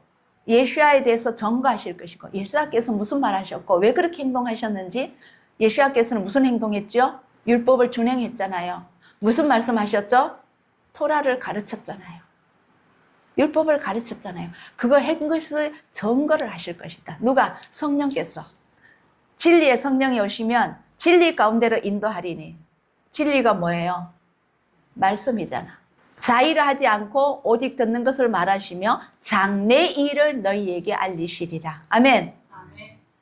예수야에 대해서 증거하실 것이고 예수야께서 무슨 말 하셨고 왜 그렇게 행동하셨는지 예수야께서는 무슨 행동했죠? 율법을 준행했잖아요. 무슨 말씀하셨죠? 토라를 가르쳤잖아요. 율법을 가르쳤잖아요. 그거 한 것을 증거를 하실 것이다. 누가? 성령께서. 진리의 성령이 오시면 진리 가운데로 인도하리니. 진리가 뭐예요? 말씀이잖아. 자의를 하지 않고 오직 듣는 것을 말하시며 장래 일을 너희에게 알리시리라. 아멘.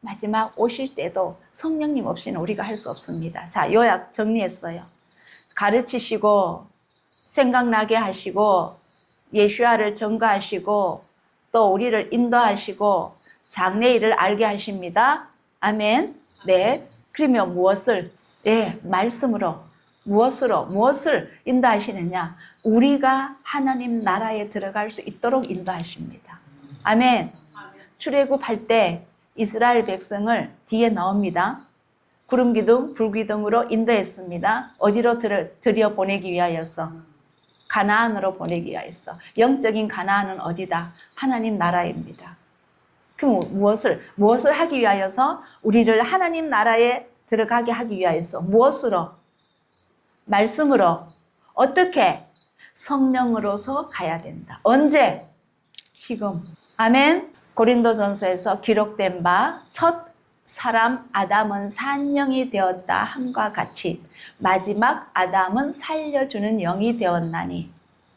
마지막 오실 때도 성령님 없이는 우리가 할 수 없습니다. 자, 요약 정리했어요. 가르치시고 생각나게 하시고 예수야를 증거하시고 또 우리를 인도하시고 장래일을 알게 하십니다. 아멘. 네. 그러면 무엇을? 말씀으로 무엇을 인도하시느냐? 우리가 하나님 나라에 들어갈 수 있도록 인도하십니다. 아멘. 출애굽할 때 이스라엘 백성을 뒤에 나옵니다. 구름기둥, 불기둥으로 인도했습니다. 어디로 들여보내기 위하여서? 가나안으로 보내기 위하여서. 영적인 가나안은 어디다? 하나님 나라입니다. 그럼 무엇을 하기 위하여서? 우리를 하나님 나라에 들어가게 하기 위하여서. 무엇으로? 말씀으로. 어떻게? 성령으로서 가야 된다. 언제? 지금. 아멘. 고린도전서에서 기록된 바 첫 사람 아담은 산영이 되었다 함과 같이 마지막 아담은 살려주는 영이 되었나니.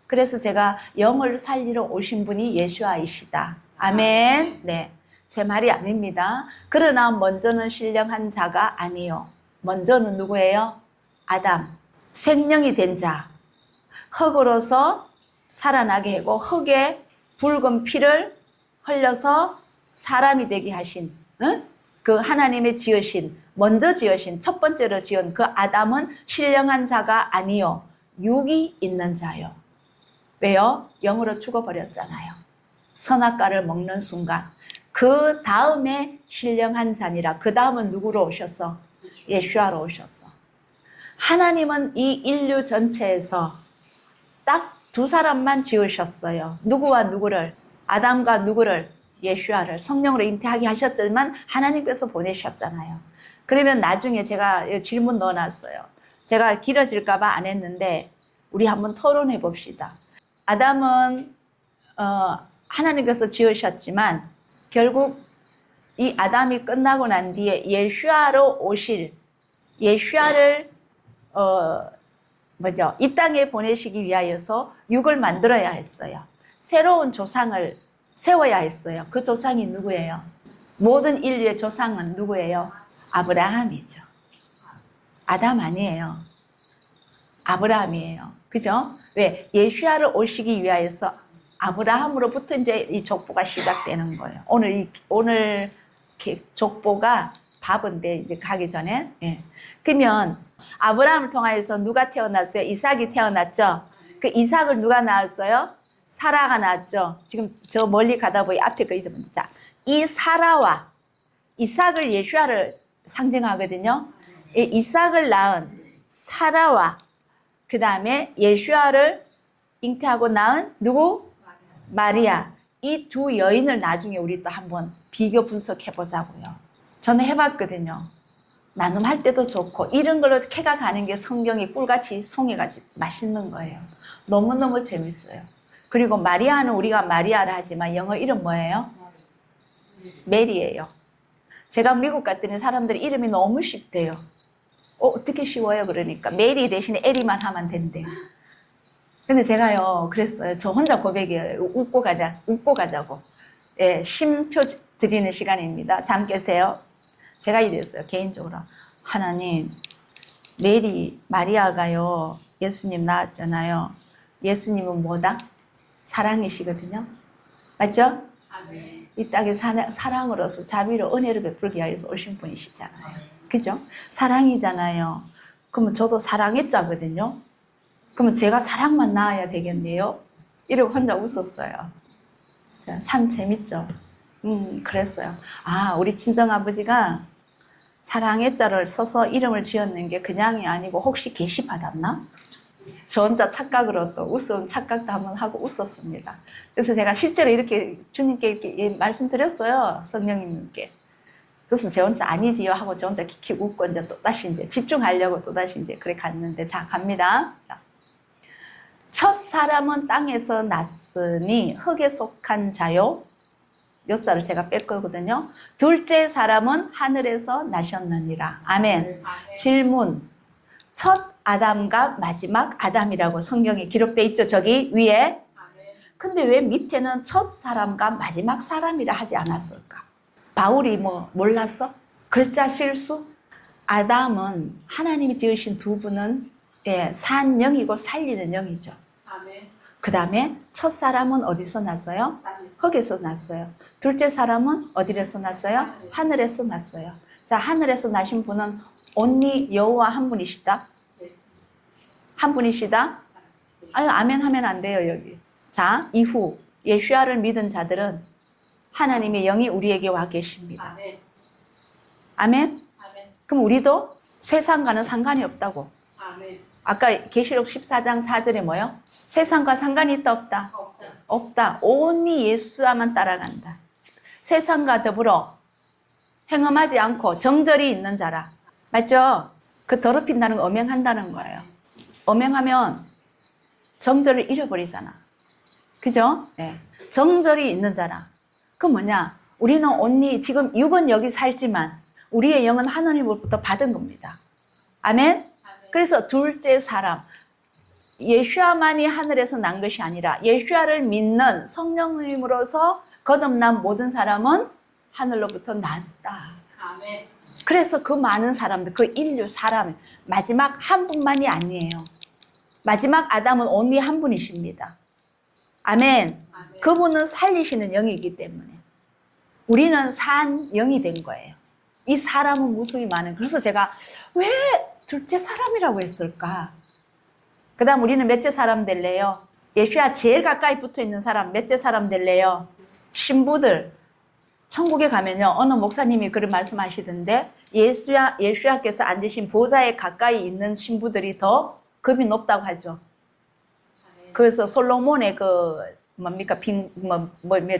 그래서 제가 영을 살리러 오신 분이 예수아이시다. 아멘. 네, 제 말이 아닙니다. 그러나 먼저는 신령한 자가 아니요. 먼저는 누구예요? 아담. 생명이 된 자. 흙으로서 살아나게 하고 흙에 붉은 피를 흘려서 사람이 되게 하신, 그 하나님의 지으신, 먼저 지으신, 첫 번째로 지은 그 아담은 신령한 자가 아니요. 육이 있는 자요. 왜요? 영으로 죽어버렸잖아요. 선악과를 먹는 순간. 그 다음에 신령한 자니라. 그 다음은 누구로 오셨어? 예수아로 오셨어. 하나님은 이 인류 전체에서 딱 두 사람만 지으셨어요. 누구와 누구를? 아담과 누구를? 예수아를. 성령으로 잉태하게 하셨지만 하나님께서 보내셨잖아요. 그러면 나중에 제가 질문 넣어놨어요. 제가 길어질까 봐 안 했는데 우리 한번 토론해 봅시다. 아담은 하나님께서 지으셨지만 결국 이 아담이 끝나고 난 뒤에 예수아로 오실 예수아를 이 땅에 보내시기 위하여서 육을 만들어야 했어요. 새로운 조상을 세워야 했어요. 그 조상이 누구예요? 모든 인류의 조상은 누구예요? 아브라함이죠. 아담 아니에요. 아브라함이에요. 그죠? 왜? 예수아를 오시기 위하여서 아브라함으로부터 이제 이 족보가 시작되는 거예요. 오늘 족보가 밥인데 이제 가기 전에. 예. 그러면 아브라함을 통하여서 누가 태어났어요? 이삭이 태어났죠. 그 이삭을 누가 낳았어요? 사라가 낳았죠. 지금 저 멀리 가다 보니 앞에 거 잊어버렸죠. 자, 이 사라와 이삭을 예수아를 상징하거든요. 이 이삭을 낳은 사라와 그 다음에 예수아를 잉태하고 낳은 누구? 마리아. 이 두 여인을 나중에 우리 또 한번 비교 분석해 보자고요. 저는 해봤거든요. 나눔할 때도 좋고 이런 걸로 캐가 가는 게 성경이 꿀같이 송이같이 맛있는 거예요. 너무너무 재밌어요. 그리고 마리아는 우리가 마리아를 하지만 영어 이름 뭐예요? 메리예요. 제가 미국 갔더니 사람들이 이름이 너무 쉽대요. 어떻게 쉬워요? 그러니까 메리 대신에 에리만 하면 된대요. 근데 제가요 그랬어요. 저 혼자 고백이에요. 웃고 가자고. 예, 심표 드리는 시간입니다. 잠 깨세요. 제가 이랬어요. 개인적으로. 하나님, 메리, 마리아가요 예수님 낳았잖아요. 예수님은 뭐다? 사랑이시거든요. 맞죠? 아멘. 이 땅에 사랑으로서 자비로 은혜를 베풀기 위해서 오신 분이시잖아요. 그죠? 사랑이잖아요. 그러면 저도 사랑의 자거든요. 그러면 제가 사랑만 낳아야 되겠네요. 이러고 혼자 웃었어요. 참 재밌죠? 그랬어요. 아, 우리 친정아버지가 사랑의 자를 써서 이름을 지었는 게 그냥이 아니고 혹시 계시 받았나? 저 혼자 착각으로 또 착각도 한번 하고 웃었습니다. 그래서 제가 실제로 이렇게 주님께 이렇게 말씀드렸어요. 성령님께. 그것은 제 혼자 아니지요 하고 저 혼자 킥킥 웃고 이제 또 다시 이제 집중하려고 또 다시 이제 그래 갔는데 자 갑니다. 첫 사람은 땅에서 났으니 흙에 속한 자요. 요 자를 제가 뺄 거거든요. 둘째 사람은 하늘에서 나셨느니라. 아멘. 질문. 첫 아담과 마지막 아담이라고 성경에 기록되어 있죠. 저기 위에. 근데 왜 밑에는 첫 사람과 마지막 사람이라 하지 않았을까? 바울이 뭐 몰랐어? 글자 실수? 아담은 하나님이 지으신 두 분은 산 영이고 살리는 영이죠. 그 다음에 첫 사람은 어디서 났어요? 흙에서 났어요. 둘째 사람은 어디에서 났어요? 하늘에서 났어요. 자, 하늘에서 나신 분은 온리 여호와 한 분이시다? 한 분이시다? 아유, 아멘 하면 안 돼요, 여기. 자, 이후 예수아를 믿은 자들은 하나님의 영이 우리에게 와 계십니다. 아멘? 그럼 우리도 세상과는 상관이 없다고. 아까 계시록 14장 4절에 뭐요? 세상과 상관이 있다 없다? 없다. 온리 예수아만 따라간다. 세상과 더불어 행음하지 않고 정절이 있는 자라. 맞죠? 그 더럽힌다는 거 엄행한다는 거예요. 엄행하면 정절을 잃어버리잖아. 그죠? 네. 정절이 있는 자라. 그 뭐냐? 우리는 only 지금 육은 여기 살지만 우리의 영은 하나님으로부터 받은 겁니다. 아멘? 그래서 둘째 사람, 예수야만이 하늘에서 난 것이 아니라 예수야를 믿는 성령님으로서 거듭난 모든 사람은 하늘로부터 났다. 아멘. 그래서 그 많은 사람들, 그 인류 사람, 마지막 한 분만이 아니에요. 마지막 아담은 only 한 분이십니다. 아멘. 아멘. 그분은 살리시는 영이기 때문에 우리는 산 영이 된 거예요. 이 사람은 무수히 많은. 그래서 제가 왜 둘째 사람이라고 했을까? 그 다음 우리는 몇째 사람 될래요? 예수야 제일 가까이 붙어 있는 사람 몇째 사람 될래요? 신부들. 천국에 가면요, 어느 목사님이 그런 말씀하시던데 예수야께서 앉으신 보좌에 가까이 있는 신부들이 더 급이 높다고 하죠. 그래서 솔로몬의 뭡니까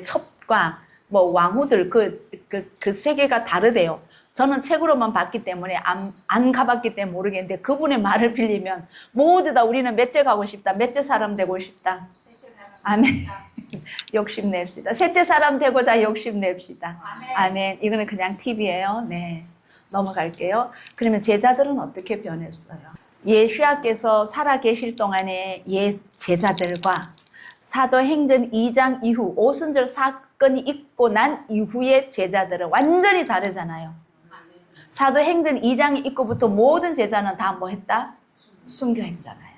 첩과 왕후들 그 세계가 다르대요. 저는 책으로만 봤기 때문에 안 가봤기 때문에 모르겠는데 그분의 말을 빌리면 모두 다 우리는 몇째 가고 싶다, 몇째 사람 되고 싶다. 아멘. 욕심냅시다. 셋째 사람 되고자 욕심냅시다. 아멘. 이거는 그냥 팁이에요. 네, 넘어갈게요. 그러면 제자들은 어떻게 변했어요? 예수야께서 살아계실 동안에 제자들과 사도행전 2장 이후 오순절 사건이 있고 난 이후의 제자들은 완전히 다르잖아요. 사도행전 2장 있고부터 모든 제자는 다 뭐 했다? 순교했잖아요.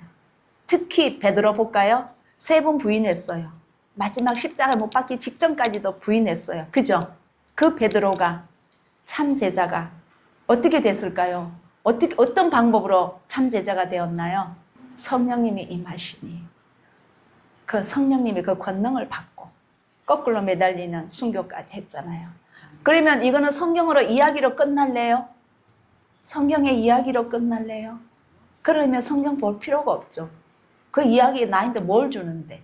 특히 베드로 볼까요? 3번 부인했어요. 마지막 십자가 못 박기 직전까지도 부인했어요. 그죠? 그 베드로가 참 제자가 어떻게 됐을까요? 어떤 방법으로 참 제자가 되었나요? 성령님이 임하시니 그 성령님이 그 권능을 받고 거꾸로 매달리는 순교까지 했잖아요. 그러면 이거는 성경으로 이야기로 끝날래요? 성경의 이야기로 끝날래요? 그러면 성경 볼 필요가 없죠. 그 이야기에 나한테 뭘 주는데?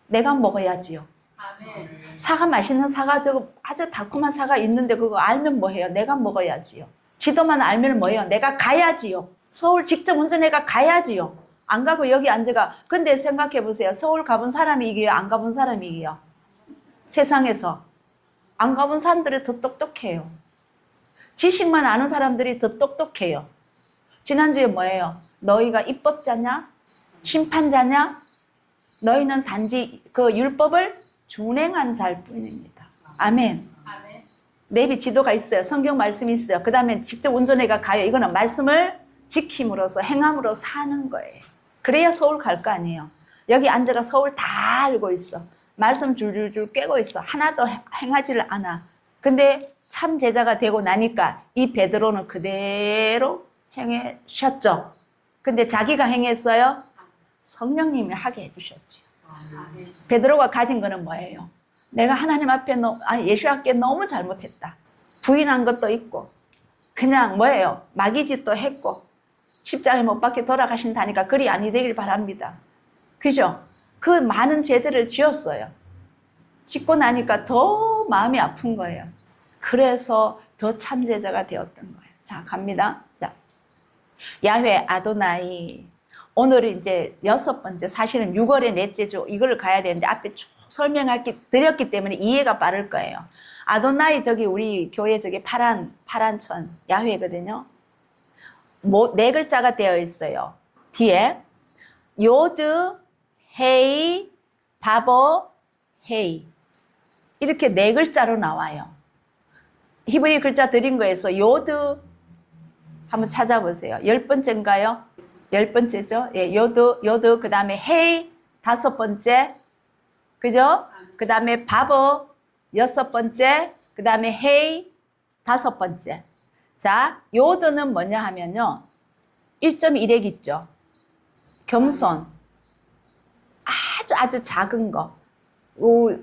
내가 먹어야지요. 아멘. 사과 맛있는 사과, 아주 달콤한 사과 있는데 그거 알면 뭐해요? 내가 먹어야지요. 지도만 알면 뭐해요? 내가 가야지요. 서울 직접 운전해가 가야지요. 안 가고 여기 앉아가. 근데 생각해 보세요. 서울 가본 사람이 이겨요? 안 가본 사람이 이겨요? 세상에서 안 가본 사람들이 더 똑똑해요. 지식만 아는 사람들이 더 똑똑해요. 지난주에 뭐예요? 너희가 입법자냐? 심판자냐? 너희는 단지 그 율법을 준행한 자일 뿐입니다. 아멘. 아멘. 내비 지도가 있어요. 성경 말씀이 있어요. 그 다음에 직접 운전해가 가요. 이거는 말씀을 지킴으로써 행함으로 사는 거예요. 그래야 서울 갈 거 아니에요. 여기 앉아가 서울 다 알고 있어. 말씀 줄줄줄 깨고 있어. 하나도 행하지를 않아. 근데 참 제자가 되고 나니까 이 베드로는 그대로 행하셨죠. 근데 자기가 행했어요? 성령님이 하게 해주셨죠. 아멘. 베드로가 가진 거는 뭐예요? 내가 하나님 앞에 예수 앞에 너무 잘못했다. 부인한 것도 있고 그냥 뭐예요? 마귀짓도 했고 십자가에 못 박혀 돌아가신다니까 그리 아니 되길 바랍니다. 그죠? 그 많은 죄들을 지었어요. 짓고 나니까 더 마음이 아픈 거예요. 그래서 더 참제자가 되었던 거예요. 자, 갑니다. 자, 야훼 아도나이. 오늘은 이제 6번째, 사실은 6월의 넷째 주 이걸 가야 되는데 앞에 쭉 설명드렸기 때문에 이해가 빠를 거예요. 아도나이 저기 우리 교회 저기 파란 천 야훼거든요. 네 글자가 되어 있어요. 뒤에 요드, 헤이, 바보, 헤이 이렇게 네 글자로 나와요. 히브리 글자 드린 거에서 요드 한번 찾아보세요. 10번째인가요? 10번째죠? 예, 요드, 그 다음에 헤이 5번째, 그죠? 그 다음에 바보 6번째, 그 다음에 헤이 5번째. 자, 요드는 뭐냐 하면요. 1.1핵 있죠. 겸손. 아주 작은 거.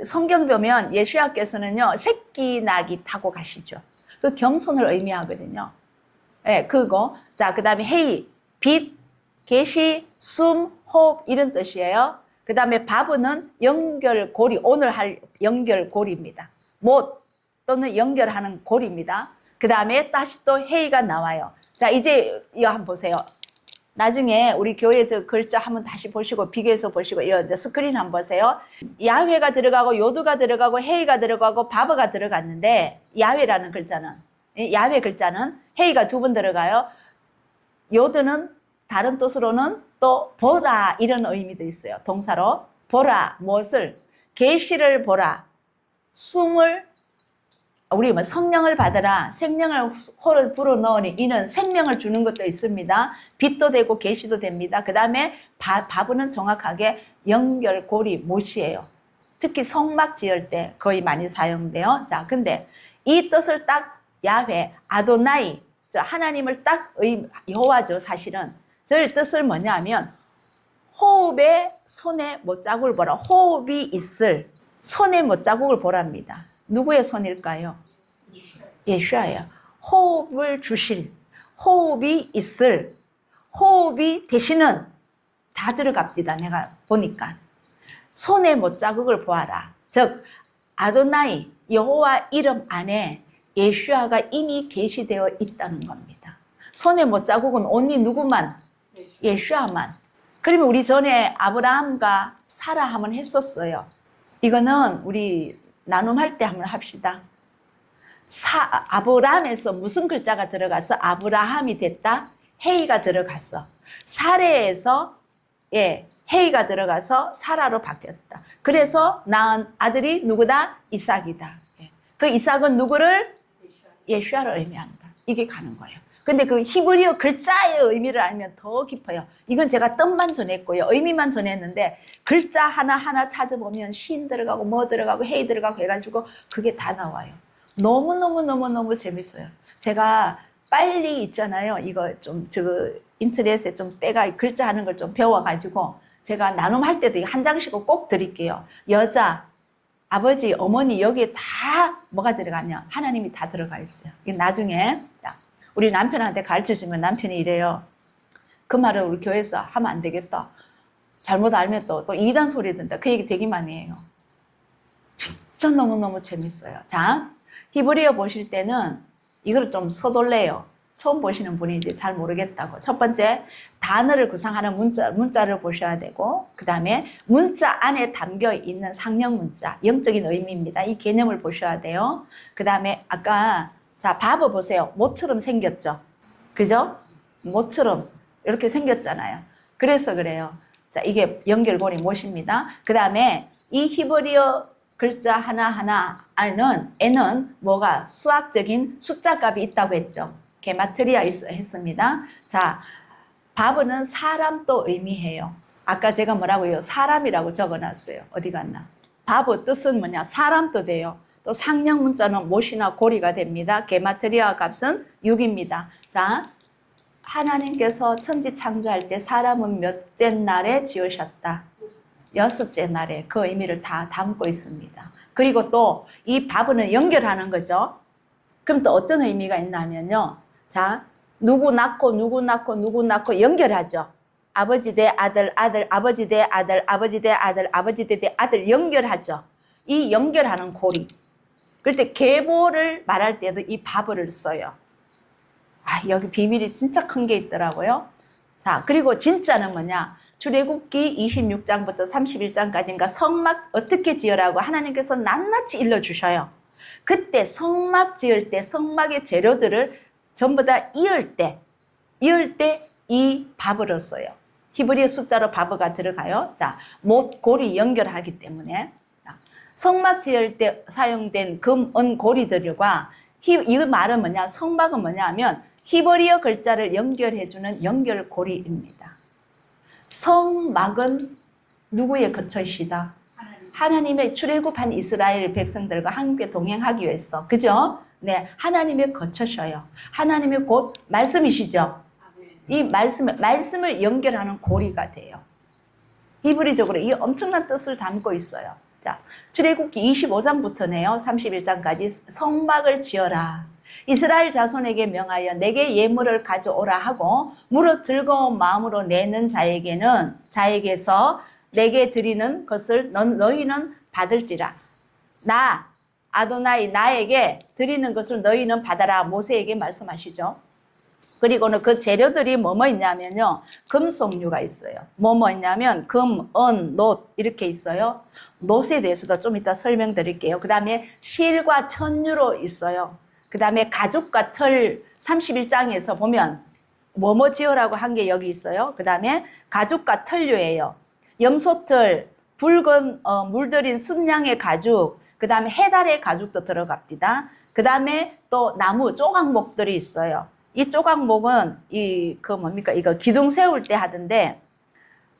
성경 보면 예수야께서는요, 새끼 낙이 타고 가시죠. 그 겸손을 의미하거든요. 예, 그거. 자, 그 다음에 헤이, 빛, 계시, 숨, 호흡, 이런 뜻이에요. 그 다음에 바브는 연결고리, 오늘 할 연결고리입니다. 못 또는 연결하는 고리입니다. 그 다음에 다시 또 헤이가 나와요. 자, 이제 이거 한번 보세요. 나중에 우리 교회 저 글자 한번 다시 보시고 비교해서 보시고 이제 스크린 한번 보세요. 야훼가 들어가고 요드가 들어가고 헤이가 들어가고 바브가 들어갔는데 야훼라는 글자는 야훼 글자는 헤이가 2번 들어가요. 요드는 다른 뜻으로는 또 보라 이런 의미도 있어요. 동사로 보라 무엇을 계시를 보라 숨을 우리 뭐 성령을 받으라 생명을 코를 불어넣으니 이는 생명을 주는 것도 있습니다. 빛도 되고 계시도 됩니다. 그 다음에 바브는 정확하게 연결고리 못이에요. 특히 성막 지을 때 거의 많이 사용돼요. 자, 근데 이 뜻을 딱 야훼 아도나이 하나님을 딱 여호와죠. 사실은 저 뜻을 뭐냐면 호흡에 손에 못자국을 보라. 호흡이 있을 손에 못자국을 보랍니다. 누구의 손일까요? 예수야예요. 호흡을 주실, 호흡이 있을, 호흡이 되시는 다 들어갑니다. 내가 보니까 손에 못자국을 보아라. 즉 아도나이 여호와 이름 안에 예수야가 이미 계시되어 있다는 겁니다. 손에 못자국은 only 누구만? 예수야만. 그러면 우리 전에 아브라함과 사라 한번 했었어요. 이거는 우리 나눔할 때 한번 합시다. 아브라함에서 무슨 글자가 들어가서 아브라함이 됐다? 헤이가 들어갔어. 사레에서 헤이가 들어가서 사라로 바뀌었다. 그래서 낳은 아들이 누구다? 이삭이다. 그 이삭은 누구를? 예수야를 의미한다. 이게 가는 거예요. 근데 그 히브리어 글자의 의미를 알면 더 깊어요. 이건 제가 뜻만 전했고요. 의미만 전했는데 글자 하나하나 찾아보면 신 들어가고 뭐 들어가고 헤이 들어가고 해가지고 그게 다 나와요. 너무너무 재밌어요. 제가 빨리 있잖아요. 이거 좀 인터넷에 좀 빼가 글자 하는 걸 좀 배워가지고 제가 나눔할 때도 한 장씩은 꼭 드릴게요. 여자, 아버지, 어머니 여기에 다 뭐가 들어가냐? 하나님이 다 들어가 있어요. 이게 나중에 우리 남편한테 가르쳐주면 남편이 이래요. 그 말을 우리 교회에서 하면 안 되겠다. 잘못 알면 또 이단 소리 든다. 그 얘기 되게 많이 해요. 진짜 너무너무 재밌어요. 자, 히브리어 보실 때는 이걸 좀 서둘러요. 처음 보시는 분이 이제 잘 모르겠다고. 첫 번째, 단어를 구성하는 문자를 보셔야 되고, 그 다음에 문자 안에 담겨 있는 상형 문자, 영적인 의미입니다. 이 개념을 보셔야 돼요. 그 다음에 아까 자, 바브 보세요. 모처럼 생겼죠. 그죠? 모처럼 이렇게 생겼잖아요. 그래서 그래요. 자, 이게 연결고리 못입니다. 그 다음에 이 히브리어 글자 하나하나 에는 뭐가 수학적인 숫자 값이 있다고 했죠. 게마트리아 했습니다. 자, 바브는 사람도 의미해요. 아까 제가 뭐라고요? 사람이라고 적어놨어요. 어디 갔나? 바브 뜻은 뭐냐? 사람도 돼요. 또 상형 문자는 못이나 고리가 됩니다. 게마트리아 값은 6입니다. 자, 하나님께서 천지 창조할 때 사람은 몇째 날에 지으셨다? 6째 날에 그 의미를 다 담고 있습니다. 그리고 또 이 바브는 연결하는 거죠. 그럼 또 어떤 의미가 있냐면요. 자, 누구 낳고 누구 낳고 누구 낳고 연결하죠. 아버지 대 아들, 아버지 대 아들, 아버지 대 아들, 아버지 대 아들 연결하죠. 이 연결하는 고리. 그럴 때 계보를 말할 때도 이 바브를 써요. 아, 여기 비밀이 진짜 큰 게 있더라고요. 자, 그리고 진짜는 뭐냐? 출애굽기 26장부터 31장까지인가 성막 어떻게 지으라고 하나님께서 낱낱이 일러주셔요. 그때 성막 지을 때 성막의 재료들을 전부 다 이을 때 이 바브를 써요. 히브리어 숫자로 바브가 들어가요. 자, 못, 고리 연결하기 때문에. 성막 지을 때 사용된 금, 은 고리들과 이 말은 뭐냐? 성막은 뭐냐 하면 히브리어 글자를 연결해주는 연결고리입니다. 성막은 누구의 거처이시다? 하나님의 출애굽한 이스라엘 백성들과 함께 동행하기 위해서, 그죠? 네, 하나님의 거처셔요. 하나님의 곧 말씀이시죠. 이 말씀을 연결하는 고리가 돼요. 히브리적으로 이 엄청난 뜻을 담고 있어요. 자, 출애굽기 25장부터네요. 31장까지 성막을 지어라. 이스라엘 자손에게 명하여 내게 예물을 가져오라 하고 무릇 즐거운 마음으로 내는 자에게서 내게 드리는 것을 너희는 받을지라. 아도나이 나에게 드리는 것을 너희는 받아라. 모세에게 말씀하시죠. 그리고는 그 재료들이 뭐뭐 있냐면요. 금속류가 있어요. 뭐뭐 있냐면 금, 은, 놋 이렇게 있어요. 놋에 대해서도 좀 이따 설명드릴게요. 그 다음에 실과 천류로 있어요. 그 다음에 가죽과 털 31장에서 보면 뭐뭐 지어라고 한 게 여기 있어요. 그 다음에 가죽과 털류예요. 염소털, 붉은 물들인 순양의 가죽, 그 다음에 해달의 가죽도 들어갑니다. 그 다음에 또 나무 조각목들이 있어요. 이 조각목은 이거 기둥 세울 때 하던데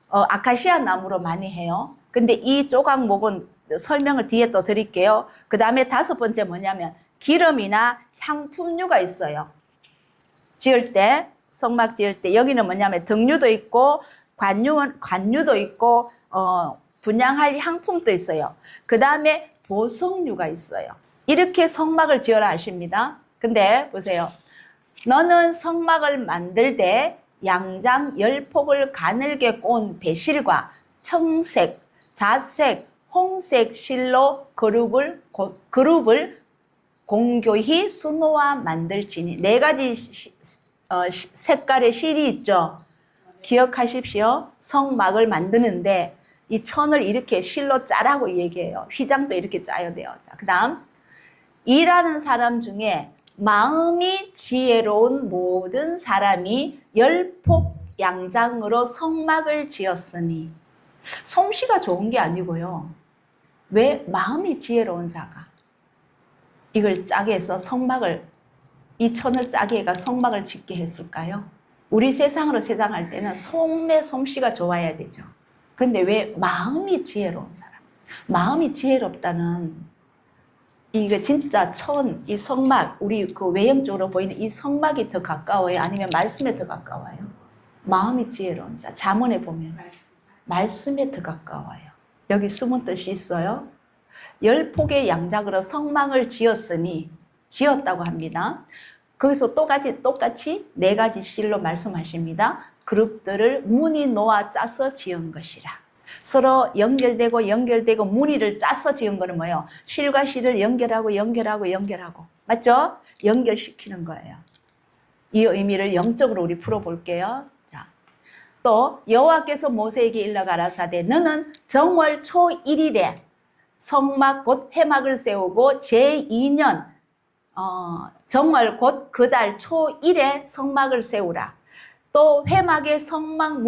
아카시아 나무로 많이 해요. 근데 이 조각목은 설명을 뒤에 또 드릴게요. 그 다음에 5번째 뭐냐면 기름이나 향품류가 있어요. 지을 때, 성막 지을 때 여기는 뭐냐면 등류도 있고 관유도 있고 분향할 향품도 있어요. 그 다음에 보석류가 있어요. 이렇게 성막을 지어라 하십니다. 근데 보세요. 너는 성막을 만들 때 양장 10폭을 가늘게 꼰 배실과 청색, 자색, 홍색 실로 그룹을 공교히 수놓아 만들지니. 4가지 색깔의 실이 있죠. 기억하십시오. 성막을 만드는데 이 천을 이렇게 실로 짜라고 얘기해요. 휘장도 이렇게 짜야 돼요. 자, 그 다음 일하는 사람 중에 마음이 지혜로운 모든 사람이 10폭 양장으로 성막을 지었으니. 솜씨가 좋은 게 아니고요. 왜 마음이 지혜로운 자가 이걸 짜게 해서 이 천을 짜게 해가 성막을 짓게 했을까요? 우리 세상으로 세상할 때는 속내 솜씨가 좋아야 되죠. 근데 왜 마음이 지혜로운 사람? 마음이 지혜롭다는 이게 진짜 이 성막, 우리 그 외형적으로 보이는 이 성막이 더 가까워요? 아니면 말씀에 더 가까워요? 마음이 지혜로운 자. 잠언에 보면 말씀에 더 가까워요. 여기 숨은 뜻이 있어요. 10폭의 양장으로 성막을 지었다고 합니다. 거기서 똑같이 4가지 실로 말씀하십니다. 그룹들을 무늬 놓아 짜서 지은 것이라. 서로 연결되고 무늬를 짜서 지은 거는 뭐예요? 실과 실을 연결하고 맞죠? 연결시키는 거예요. 이 의미를 영적으로 우리 풀어볼게요. 자, 또 여호와께서 모세에게 일러 가라사대 너는 정월 초 1일에 성막 곧 회막을 세우고 제2년 정월 곧 그 달 초 1에 성막을 세우라. 또 회막의 성막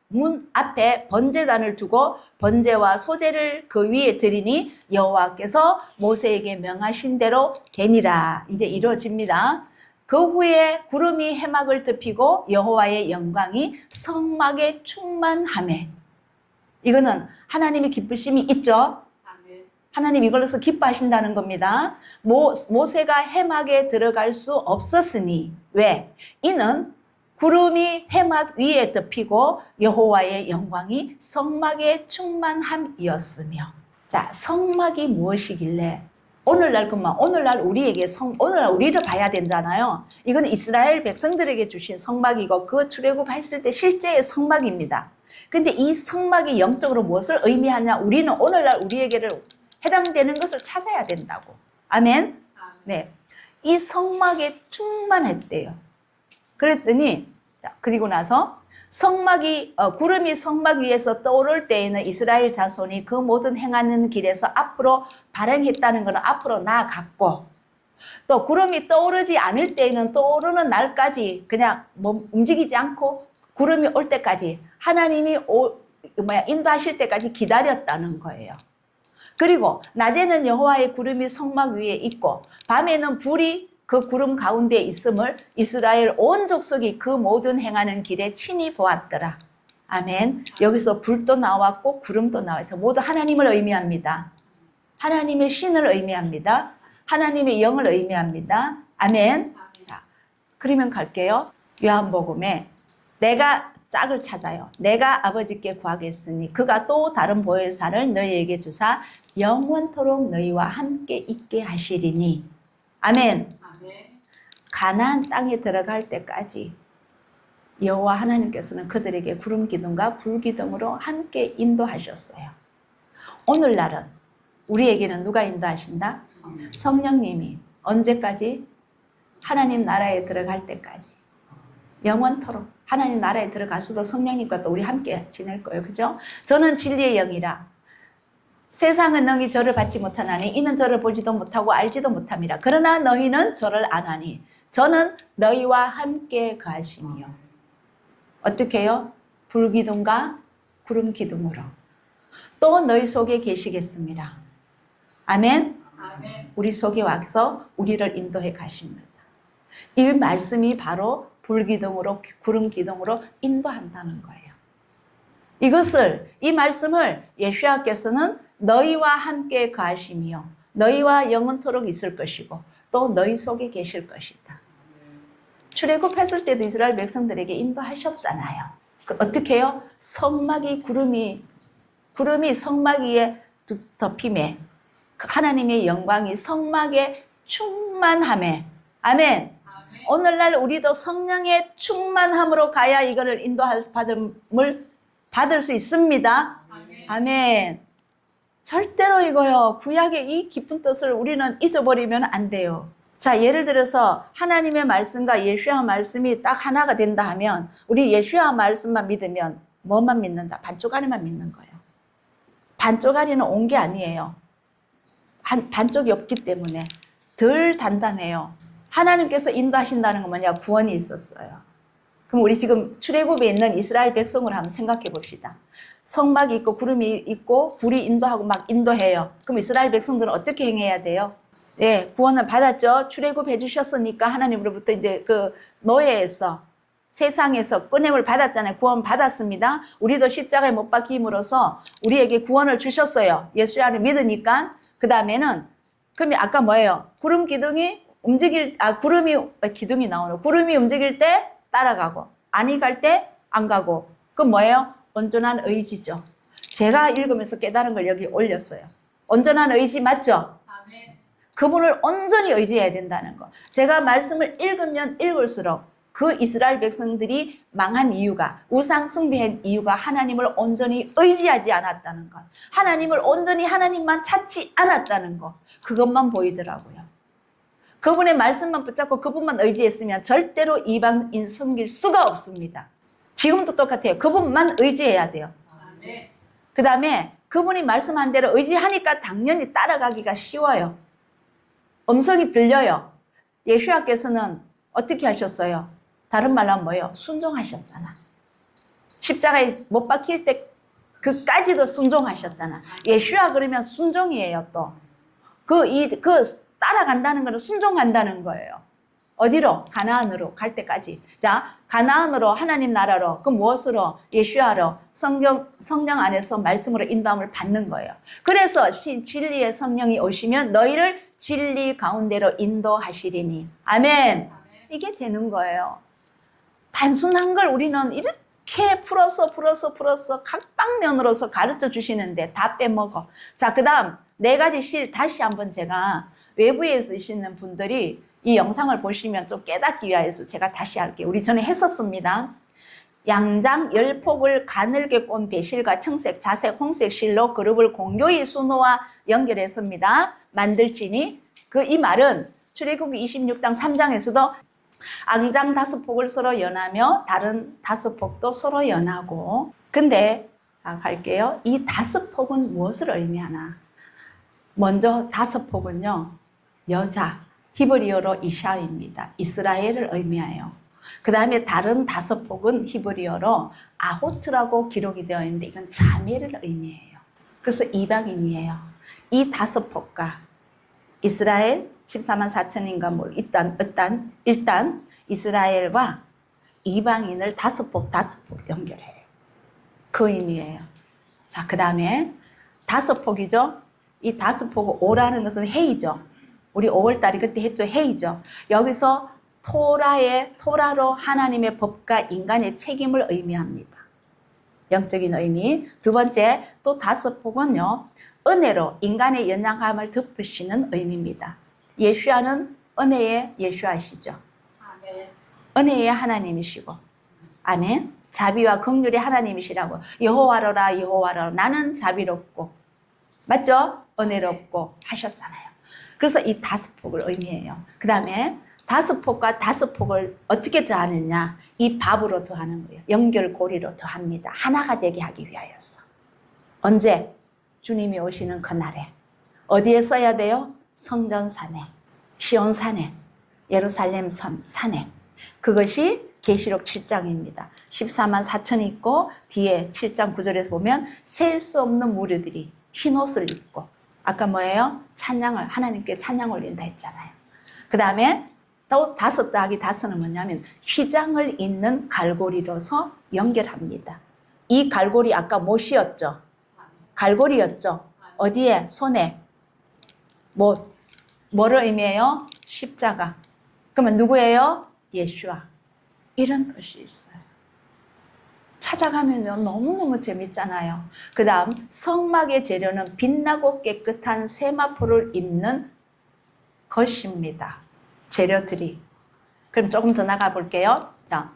문 앞에 번제단을 두고 번제와 소제를 그 위에 드리니 여호와께서 모세에게 명하신 대로 되니라. 이제 이루어집니다. 그 후에 구름이 회막을 덮이고 여호와의 영광이 성막에 충만하매. 이거는 하나님의 기쁘심이 있죠. 하나님 이걸로서 기뻐하신다는 겁니다. 모세가 해막에 들어갈 수 없었으니. 왜? 이는 구름이 해막 위에 덮이고 여호와의 영광이 성막에 충만함이었으며. 자, 성막이 무엇이길래 오늘날 오늘날 우리를 봐야 된잖아요. 이건 이스라엘 백성들에게 주신 성막이고 그 출애굽했을 때 실제의 성막입니다. 근데 이 성막이 영적으로 무엇을 의미하냐? 우리는 오늘날 우리에게를 해당되는 것을 찾아야 된다고. 아멘? 네. 이 성막에 충만했대요. 그랬더니, 그리고 나서 구름이 성막 위에서 떠오를 때에는 이스라엘 자손이 그 모든 행하는 길에서 앞으로 발행했다는 것은 앞으로 나아갔고, 또 구름이 떠오르지 않을 때에는 떠오르는 날까지 그냥 움직이지 않고 구름이 올 때까지 하나님이 인도하실 때까지 기다렸다는 거예요. 그리고 낮에는 여호와의 구름이 성막 위에 있고 밤에는 불이 그 구름 가운데 있음을 이스라엘 온 족속이 그 모든 행하는 길에 친히 보았더라. 아멘. 여기서 불도 나왔고 구름도 나와서 모두 하나님을 의미합니다. 하나님의 신을 의미합니다. 하나님의 영을 의미합니다. 아멘. 자, 그러면 갈게요. 요한복음에 내가 짝을 찾아요. 내가 아버지께 구하겠으니 그가 또 다른 보혜사를 너희에게 주사 영원토록 너희와 함께 있게 하시리니. 아멘. 가나안 땅에 들어갈 때까지 여호와 하나님께서는 그들에게 구름 기둥과 불 기둥으로 함께 인도하셨어요. 오늘날은 우리에게는 누가 인도하신다? 성령님이. 언제까지? 하나님 나라에 들어갈 때까지. 영원토록 하나님 나라에 들어가서도 성령님과 또 우리 함께 지낼 거예요. 그죠? 저는 진리의 영이라 세상은 너희 저를 받지 못하나니 이는 저를 보지도 못하고 알지도 못함이라. 그러나 너희는 저를 아나니 저는 너희와 함께 거하시며 어떻게 해요? 불기둥과 구름 기둥으로 또 너희 속에 계시겠습니다. 아멘. 아멘. 우리 속에 와서 우리를 인도해 가십니다. 이 말씀이 바로 불기둥으로 구름 기둥으로 인도한다는 거예요. 이 말씀을 예수야께서는 너희와 함께 거하시며 너희와 영원토록 있을 것이고 또 너희 속에 계실 것이다. 출애굽했을 때도 이스라엘 백성들에게 인도하셨잖아요. 어떻게 해요? 성막이 구름이 성막 위에 덮임에 하나님의 영광이 성막에 충만함에 아멘. 오늘날 우리도 성령의 충만함으로 가야 이거를 인도받음을 받을 수 있습니다. 아멘. 절대로 이거요. 구약의 이 깊은 뜻을 우리는 잊어버리면 안 돼요. 자, 예를 들어서 하나님의 말씀과 예수야 말씀이 딱 하나가 된다 하면 우리 예수야 말씀만 믿으면 뭐만 믿는다? 반쪽짜리만 믿는 거예요. 반쪽짜리는 온 게 아니에요. 반쪽이 없기 때문에 덜 단단해요. 하나님께서 인도하신다는 건 뭐냐? 구원이 있었어요. 그럼 우리 지금 출애굽에 있는 이스라엘 백성을 한번 생각해 봅시다. 성막이 있고 구름이 있고 불이 인도하고 막 인도해요. 그럼 이스라엘 백성들은 어떻게 행해야 돼요? 네, 구원을 받았죠. 출애굽 해주셨으니까 하나님으로부터 이제 그 노예에서 세상에서 꺼냄을 받았잖아요. 구원 받았습니다. 우리도 십자가에 못 박힘으로써 우리에게 구원을 주셨어요. 예수야를 믿으니까. 그 다음에는 그러면 아까 뭐예요? 구름 기둥이 기둥이 나오는 구름이 움직일 때 따라가고 아니 갈 때 안 가고 그건 뭐예요? 온전한 의지죠. 제가 읽으면서 깨달은 걸 여기 올렸어요. 온전한 의지 맞죠? 아멘. 그분을 온전히 의지해야 된다는 거. 제가 말씀을 읽으면 읽을수록 그 이스라엘 백성들이 망한 이유가 우상 숭배한 이유가 하나님을 온전히 의지하지 않았다는 것. 하나님을 온전히 하나님만 찾지 않았다는 것. 그것만 보이더라고요. 그분의 말씀만 붙잡고 그분만 의지했으면 절대로 이방인 섬길 수가 없습니다. 지금도 똑같아요. 그분만 의지해야 돼요. 아멘. 그 다음에 그분이 말씀한 대로 의지하니까 당연히 따라가기가 쉬워요. 음성이 들려요. 예수야께서는 어떻게 하셨어요? 다른 말로 하면 뭐예요? 순종하셨잖아. 십자가에 못 박힐 때 그까지도 순종하셨잖아. 예수야 그러면 순종이에요 또. 따라간다는 거는 순종한다는 거예요. 어디로? 가나안으로 갈 때까지. 자, 가나안으로 하나님 나라로 그 무엇으로? 예수야로 성령 안에서 말씀으로 인도함을 받는 거예요. 그래서 진리의 성령이 오시면 너희를 진리 가운데로 인도하시리니. 아멘. 이게 되는 거예요. 단순한 걸 우리는 이렇게 풀어서 각 방면으로서 가르쳐 주시는데 다 빼먹어. 자, 그 다음 4가지 실 다시 한번 제가 외부에 쓰시는 분들이 이 영상을 보시면 좀 깨닫기 위해서 제가 다시 할게요. 우리 전에 했었습니다. 양장 10폭을 가늘게 꼰 배실과 청색, 자색, 홍색 실로 그룹을 공교히 수놓아 연결했습니다. 만들지니 이 말은 출애굽 26장 3장에서도 앙장 5폭을 서로 연하며 다른 5폭도 서로 연하고 근데 갈게요. 이 5폭은 무엇을 의미하나? 먼저 5폭은요. 여자, 히브리어로 이샤입니다. 이스라엘을 의미해요. 그 다음에 다른 5폭은 히브리어로 아호트라고 기록이 되어 있는데 이건 자매를 의미해요. 그래서 이방인이에요. 이 5폭과 이스라엘 14만 4천인가 뭐 일단 이스라엘과 이방인을 5폭 연결해요. 그 의미예요. 자, 그 다음에 5폭이죠. 이 5폭 오라는 것은 해이죠. 우리 5월달이 그때 했죠. 해이죠. 여기서 토라로 하나님의 법과 인간의 책임을 의미합니다. 영적인 의미. 두 번째, 또 5폭은요. 은혜로 인간의 연약함을 덮으시는 의미입니다. 예수야는 은혜의 예수야시죠. 아멘. 은혜의 하나님이시고. 아멘. 자비와 긍휼의 하나님이시라고. 여호와로라 여호와로 나는 자비롭고 맞죠? 은혜롭고 하셨잖아요. 그래서 이 5폭을 의미해요. 그 다음에 5폭과 5폭을 어떻게 더하느냐? 이 밥으로 더하는 거예요. 연결고리로 더합니다. 하나가 되게 하기 위하여서. 언제? 주님이 오시는 그날에. 어디에 써야 돼요? 성전산에, 시온산에, 예루살렘 산에. 그것이 계시록 7장입니다. 14만 4천이 있고 뒤에 7장 9절에서 보면 셀 수 없는 무리들이 흰 옷을 입고, 아까 뭐예요? 찬양을, 하나님께 찬양 올린다 했잖아요. 그 다음에 또 5 더하기 5는 뭐냐면 휘장을 잇는 갈고리로서 연결합니다. 이 갈고리 아까 못이었죠? 갈고리였죠? 어디에? 손에. 뭐를 의미해요? 십자가. 그러면 누구예요? 예수와. 이런 것이 있어요. 찾아가면 너무너무 재밌잖아요. 그 다음 성막의 재료는 빛나고 깨끗한 세마포를 입는 것입니다. 재료들이. 그럼 조금 더 나가 볼게요. 자,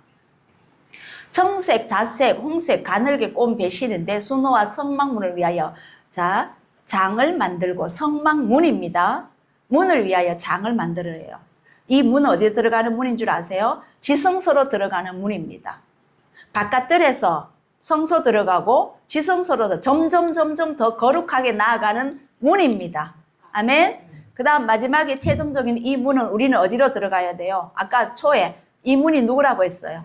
청색, 자색, 홍색, 가늘게 꼰 배실인데 수노와 성막문을 위하여, 자, 장을 만들고, 성막문입니다. 문을 위하여 장을 만들어요. 이 문은 어디에 들어가는 문인 줄 아세요? 지성소로 들어가는 문입니다. 바깥들에서 성소 들어가고 지성소로 점점 더 거룩하게 나아가는 문입니다. 아멘. 그 다음 마지막에 최종적인 이 문은 우리는 어디로 들어가야 돼요? 아까 초에 이 문이 누구라고 했어요?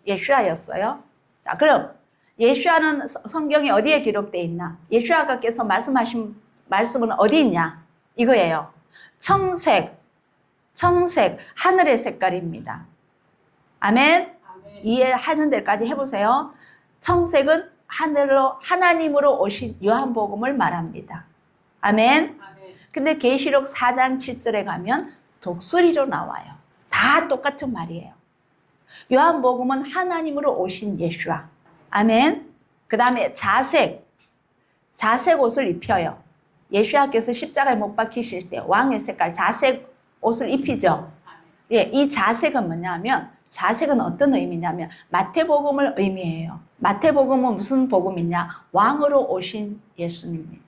예수아였어요. 자, 그럼 예수아는 성경에 어디에 기록되어 있나? 예수아께서 말씀하신 말씀은 어디 있냐? 이거예요. 청색, 하늘의 색깔입니다. 아멘. 이해하는 데까지 해보세요. 청색은 하나님으로 오신 요한복음을 말합니다. 아멘. 근데 계시록 4장 7절에 가면 독수리로 나와요. 다 똑같은 말이에요. 요한복음은 하나님으로 오신 예수와. 아멘. 그 다음에 자색 옷을 입혀요. 예수와께서 십자가에 못 박히실 때 왕의 색깔 자색 옷을 입히죠. 예, 이 자색은 뭐냐면, 자색은 어떤 의미냐면 마태복음을 의미해요. 마태복음은 무슨 복음이냐? 왕으로 오신 예수님입니다.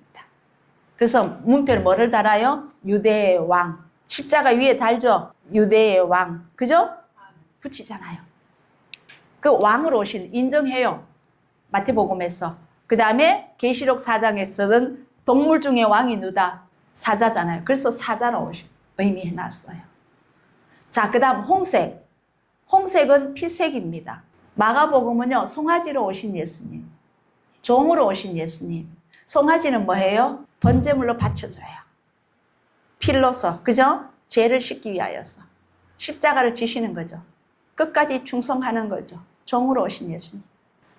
그래서 문표를 뭐를 달아요? 유대의 왕. 십자가 위에 달죠? 유대의 왕. 그죠? 붙이잖아요. 그 왕으로 오신, 인정해요. 마태복음에서. 그 다음에 계시록 4장에서는 동물 중에 왕이 누다? 사자잖아요. 그래서 사자로 오신 의미해놨어요. 자, 그 다음 홍색. 홍색은 피색입니다. 마가복음은요, 송아지로 오신 예수님, 종으로 오신 예수님. 송아지는 뭐예요? 번제물로 바쳐져요. 필로서, 그죠? 죄를 씻기 위하여서 십자가를 지시는 거죠. 끝까지 충성하는 거죠. 종으로 오신 예수님.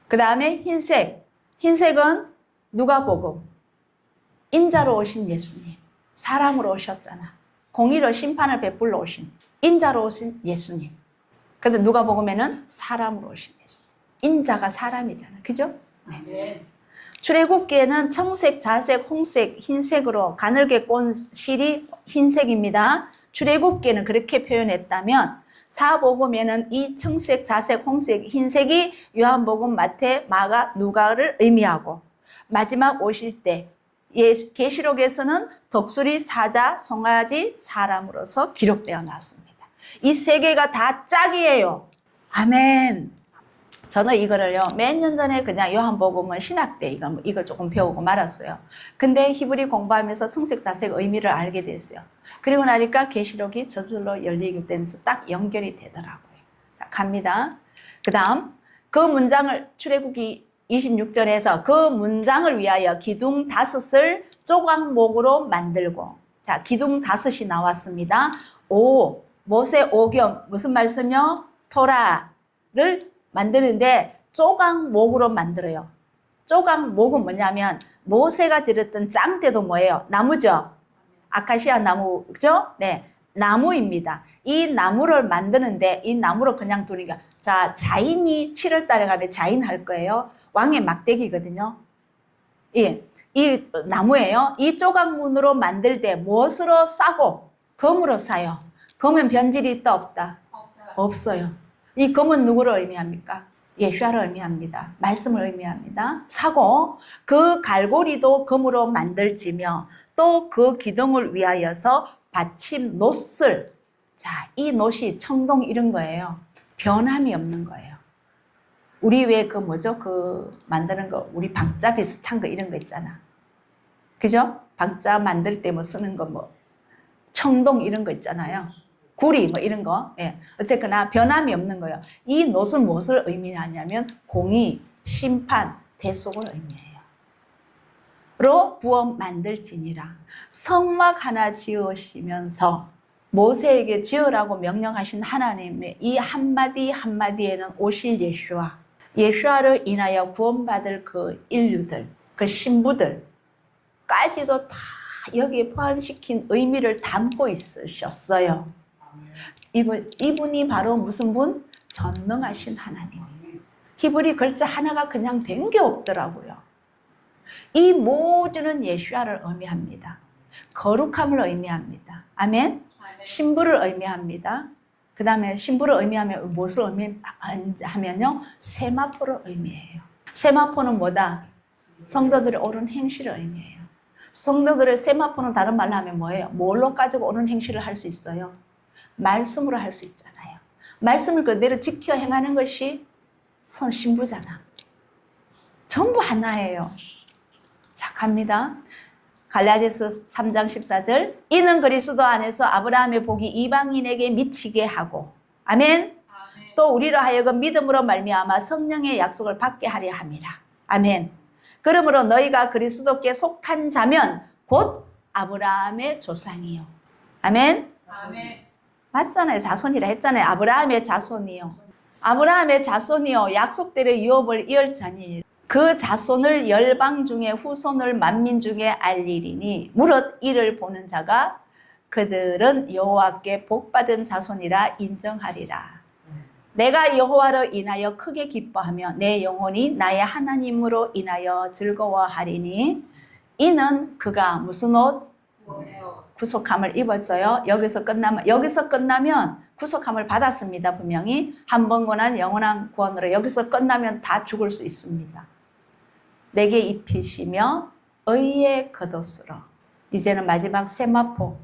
그 다음에 흰색. 흰색은 누가복음, 인자로 오신 예수님. 사람으로 오셨잖아. 공의로 심판을 베풀러 오신, 인자로 오신 예수님. 근데 누가복음에는 사람으로 오신 예수님. 인자가 사람이잖아. 그죠? 네. 출애굽기에는 청색, 자색, 홍색, 흰색으로 가늘게 꼰 실이 흰색입니다. 출애굽기에는 그렇게 표현했다면 사복음에는 이 청색, 자색, 홍색, 흰색이 요한복음, 마태, 마가, 누가를 의미하고, 마지막 오실 때 계시록에서는 독수리, 사자, 송아지, 사람으로서 기록되어 놨습니다. 이 세 개가 다 짝이에요. 아멘. 저는 이거를요, 몇 년 전에 그냥 요한복음은 신학 때 이걸 조금 배우고 말았어요. 근데 히브리 공부하면서 성색, 자색 의미를 알게 됐어요. 그리고 나니까 계시록이 저절로 열리게 되면서 딱 연결이 되더라고요. 자, 갑니다. 그 다음, 그 문장을 출애굽기 26절에서 그 문장을 위하여 기둥 5을 조각목으로 만들고, 자, 기둥 5이 나왔습니다. 모세 오경, 무슨 말씀이요? 토라를 만드는데 조각목으로 만들어요. 조각목은 뭐냐면 모세가 들었던 짱대도 뭐예요? 나무죠? 아카시아 나무, 그죠? 네, 나무입니다. 이 나무를 만드는데 이 나무를 그냥 두니까, 자, 자인이 7월 달에 가면 자인 할 거예요. 왕의 막대기거든요. 예, 이 나무예요. 이 조각문으로 만들 때 무엇으로 싸고? 금으로 싸요. 금은 변질이 있다 없다? 없어요. 이 금은 누구를 의미합니까? 예수아를 의미합니다. 말씀을 의미합니다. 사고 그 갈고리도 금으로 만들지며 또 그 기둥을 위하여서 받침 놋을 자, 이 노시, 청동 이런 거예요. 변함이 없는 거예요. 우리 왜 그 뭐죠? 그 만드는 거, 우리 방자 비슷한 거 이런 거 있잖아. 그죠? 방자 만들 때 뭐 쓰는 거 뭐, 청동 이런 거 있잖아요. 구리 뭐 이런 거. 예. 어쨌거나 변함이 없는 거예요. 이 놋은 무엇을 의미하냐면 공의, 심판, 대속을 의미해요. 로 부어 만들지니라. 성막 하나 지으시면서 모세에게 지으라고 명령하신 하나님의 이 한마디 한마디에는 오실 예수와, 예수와를 인하여 구원받을 그 인류들, 그 신부들까지도 다 여기에 포함시킨 의미를 담고 있으셨어요. 이분이 바로 무슨 분? 전능하신 하나님. 히브리 글자 하나가 그냥 된 게 없더라고요. 이 모두는 예수와를 의미합니다. 거룩함을 의미합니다. 아멘? 신부를 의미합니다. 그 다음에 신부를 의미하면 무엇을 의미하면요? 세마포를 의미해요. 세마포는 뭐다? 성도들의 옳은 행실을 의미해요. 성도들의 세마포는 다른 말로 하면 뭐예요? 뭘로 가지고 옳은 행실을 할 수 있어요? 말씀으로 할 수 있잖아요. 말씀을 그대로 지켜 행하는 것이 신부잖아. 전부 하나예요. 자, 갑니다. 갈라디아서 3장 14절. 이는 그리스도 안에서 아브라함의 복이 이방인에게 미치게 하고, 아멘. 또 우리로 하여금 믿음으로 말미암아 성령의 약속을 받게 하려 함이라. 아멘. 그러므로 너희가 그리스도께 속한 자면 곧 아브라함의 조상이요. 아멘. 아멘. 맞잖아요. 자손이라 했잖아요. 아브라함의 자손이요. 아브라함의 자손이요. 약속대로 유업을 이을 자니 그 자손을 열방 중에 후손을 만민 중에 알리리니 무릇 이를 보는 자가 그들은 여호와께 복받은 자손이라 인정하리라. 내가 여호와로 인하여 크게 기뻐하며 내 영혼이 나의 하나님으로 인하여 즐거워하리니 이는 그가 무슨 옷? 구속함을 입었어요. 여기서 끝나면 구속함을 받았습니다. 분명히 한 번 권한 영원한 구원으로 여기서 끝나면 다 죽을 수 있습니다. 내게 입히시며 의의 겉옷으로, 이제는 마지막 세마포,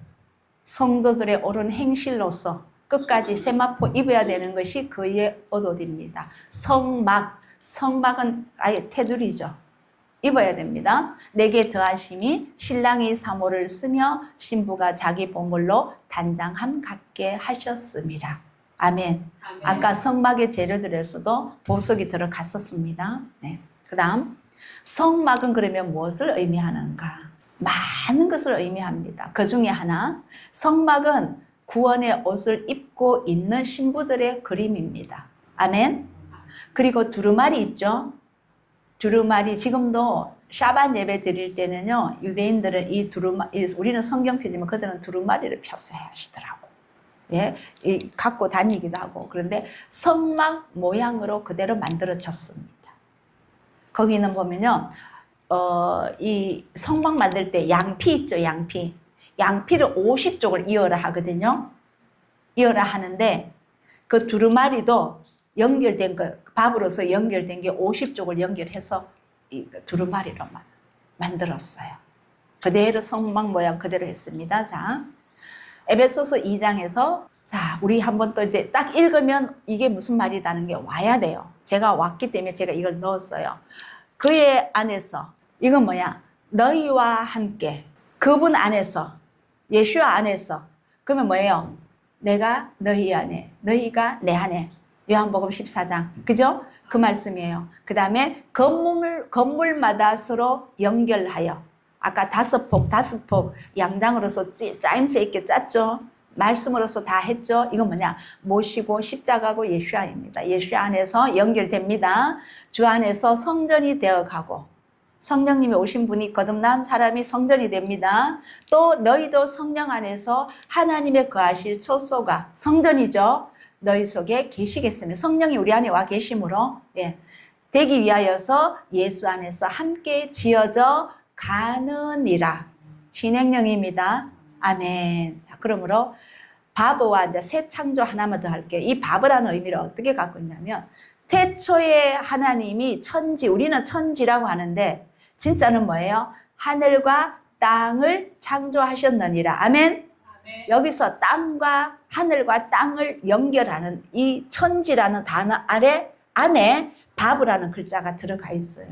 성도들의 옳은 행실로서 끝까지 세마포 입어야 되는 것이 그의 겉옷입니다. 성막은 아예 테두리죠. 입어야 됩니다. 내게 더하심이 신랑이 사모를 쓰며 신부가 자기 보물로 단장함 갖게 하셨습니다. 아멘. 아까 성막의 재료들에서도 보석이 들어갔었습니다. 네. 그 다음 성막은 그러면 무엇을 의미하는가? 많은 것을 의미합니다. 그 중에 하나, 성막은 구원의 옷을 입고 있는 신부들의 그림입니다. 아멘. 그리고 두루마리 있죠. 두루마리, 지금도 샤반 예배 드릴 때는요, 유대인들은 우리는 성경 펴지만 그들은 두루마리를 펴서 하시더라고. 예, 갖고 다니기도 하고. 그런데 성막 모양으로 그대로 만들어졌습니다. 거기는 보면요, 이 성막 만들 때 양피 있죠, 양피. 양피를 50쪽을 이어라 하거든요. 이어라 하는데 그 두루마리도 연결된 밥으로서 연결된 게 50쪽을 연결해서 이 두루마리로 만들었어요. 그대로 성막 모양 그대로 했습니다. 자, 에베소서 2장에서 자, 우리 한번 또 이제 딱 읽으면 이게 무슨 말이라는 게 와야 돼요. 제가 왔기 때문에 제가 이걸 넣었어요. 그의 안에서, 이건 뭐야? 너희와 함께, 그분 안에서, 예수 안에서. 그러면 뭐예요? 내가 너희 안에, 너희가 내 안에. 요한복음 14장. 그죠? 그 말씀이에요. 그 다음에 건물마다 서로 연결하여. 아까 다섯 폭 양장으로서 짜임새 있게 짰죠? 말씀으로서 다 했죠? 이건 뭐냐? 모시고 십자가고 예수아입니다. 예수 안에서 연결됩니다. 주 안에서 성전이 되어가고 성령님이 오신 분이 거듭난 사람이 성전이 됩니다. 또 너희도 성령 안에서 하나님의 거하실 처소가 성전이죠. 너희 속에 계시겠으며 성령이 우리 안에 와 계심으로 되기 위하여서 예수 안에서 함께 지어져 가느니라. 진행령입니다. 아멘. 자, 그러므로 바보와 이제 새 창조 하나만 더 할게요. 이 바보라는 의미를 어떻게 갖고 있냐면 태초에 하나님이 천지, 우리는 천지라고 하는데 진짜는 뭐예요? 하늘과 땅을 창조하셨느니라. 아멘. 여기서 땅과 하늘과 땅을 연결하는 이 천지라는 단어 안에 바브라는 글자가 들어가 있어요.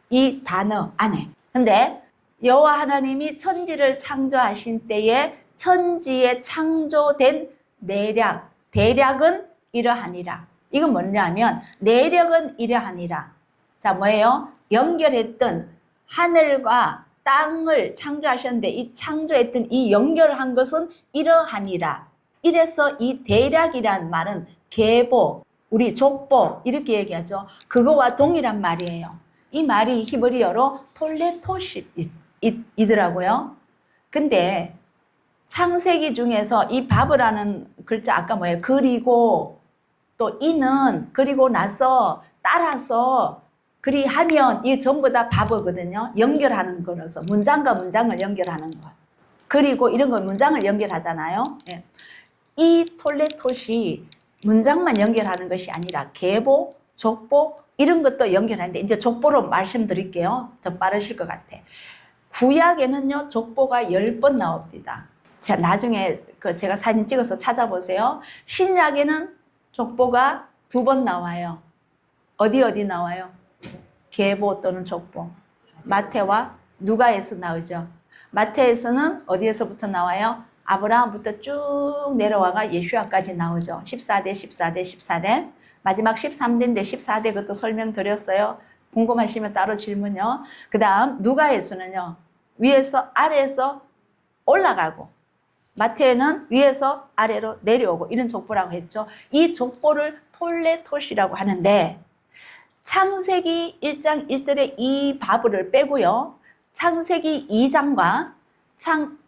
이 단어 안에. 근데 여호와 하나님이 천지를 창조하신 때에 천지에 창조된 대략은 이러하니라. 이건 뭐냐면 내력은 이러하니라. 자, 뭐예요? 연결했던 하늘과 땅을 창조하셨는데 이 창조했던 이 연결한 것은 이러하니라. 이래서 이 대략이란 말은 계보, 우리 족보 이렇게 얘기하죠. 그거와 동일한 말이에요. 이 말이 히브리어로 톨레토시이더라고요. 근데 창세기 중에서 이 바브라는 글자 아까 뭐예요? 그리고 또 이는 그리고 나서 따라서 그리하면 이 전부 다 바브거든요. 연결하는 거라서 문장과 문장을 연결하는 것. 그리고 이런 거 문장을 연결하잖아요. 예. 이 톨레토시 문장만 연결하는 것이 아니라 계보, 족보 이런 것도 연결하는데 이제 족보로 말씀드릴게요. 더 빠르실 것 같아. 구약에는요 족보가 10번 나옵니다. 자, 나중에 제가 사진 찍어서 찾아보세요. 신약에는 족보가 2번 나와요. 어디 나와요? 계보 또는 족보. 마태와 누가에서 나오죠. 마태에서는 어디에서부터 나와요? 아브라함부터 쭉 내려와가 예수야까지 나오죠. 14대. 마지막 13대인데 14대 그것도 설명드렸어요. 궁금하시면 따로 질문요. 그 다음 누가에서는요. 위에서 아래에서 올라가고 마태는 위에서 아래로 내려오고 이런 족보라고 했죠. 이 족보를 톨레토시라고 하는데 창세기 1장 1절에 이 바브를 빼고요. 창세기 2장과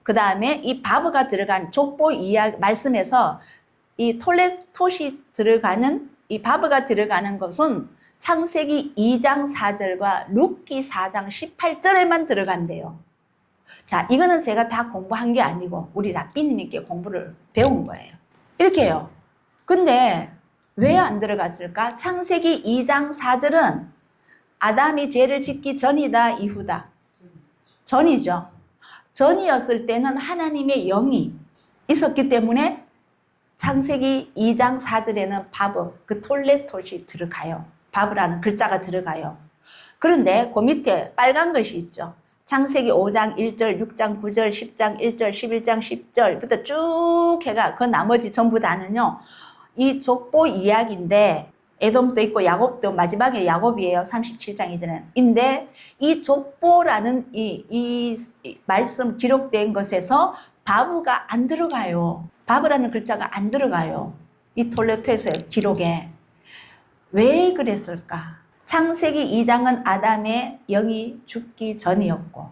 그 다음에 이 바브가 들어간 족보 이야기 말씀에서 이 톨레토시 들어가는 이 바브가 들어가는 것은 창세기 2장 4절과 룻기 4장 18절에만 들어간대요. 자, 이거는 제가 다 공부한 게 아니고 우리 라삐님께 공부를 배운 거예요. 이렇게 해요. 근데 왜 안 들어갔을까? 창세기 2장 4절은 아담이 죄를 짓기 전이다, 이후다? 전이죠. 전이었을 때는 하나님의 영이 있었기 때문에 창세기 2장 4절에는 바브, 그 톨레토시 들어가요. 바브라는 글자가 들어가요. 그런데 그 밑에 빨간 것이 있죠. 창세기 5장 1절, 6장 9절, 10장 1절, 11장 10절부터 쭉 해가 그 나머지 전부 다는요. 이 족보 이야기인데 에돔도 있고 야곱도 마지막에 야곱이에요. 37장 이전에. 인데 이 족보라는 이 말씀 기록된 것에서 바브가 안 들어가요. 바브라는 글자가 안 들어가요. 이 톨레토에서의 기록에. 왜 그랬을까? 창세기 2장은 아담의 영이 죽기 전이었고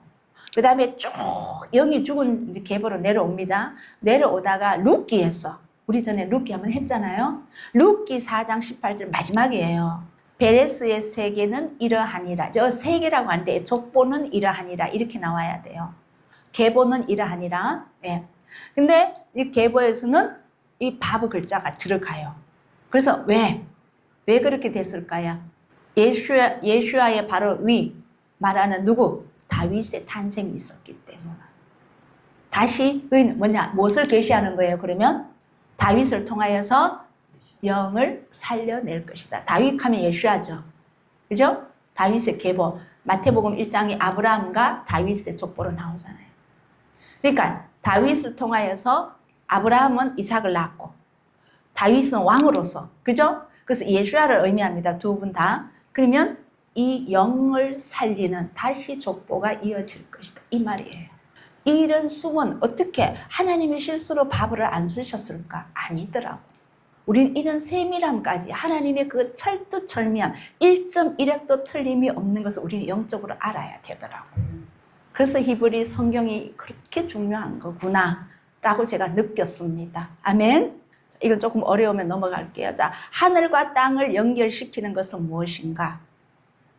그 다음에 쭉 영이 죽은 계보로 내려옵니다. 내려오다가 룻기에서 우리 전에 룻기 한번 했잖아요. 룻기 4장 18절 마지막이에요. 베레스의 세계는 이러하니라. 저 세계라고 하는데 족보는 이러하니라 이렇게 나와야 돼요. 계보는 이러하니라. 예. 근데 이 계보에서는 이 바브 글자가 들어가요. 그래서 왜 그렇게 됐을까요? 예수야의 바로 위 말하는 누구? 다윗의 탄생이 있었기 때문에. 다시 무엇을 계시하는 거예요? 그러면 다윗을 통하여서 영을 살려낼 것이다. 다윗 하면 예수야죠. 그죠? 다윗의 계보. 마태복음 1장이 아브라함과 다윗의 족보로 나오잖아요. 그러니까 다윗을 통하여서 아브라함은 이삭을 낳았고 다윗은 왕으로서, 그죠? 그래서 예수야를 의미합니다. 두 분 다. 그러면 이 영을 살리는 다시 족보가 이어질 것이다. 이 말이에요. 이런 수문 어떻게 하나님의 실수로 바브를 안 쓰셨을까? 아니더라고. 우린 이런 세밀함까지 하나님의 그 철두철미함 1.1핵도 틀림이 없는 것을 우리는 영적으로 알아야 되더라고. 그래서 히브리 성경이 그렇게 중요한 거구나 라고 제가 느꼈습니다. 아멘. 이건 조금 어려우면 넘어갈게요. 자, 하늘과 땅을 연결시키는 것은 무엇인가?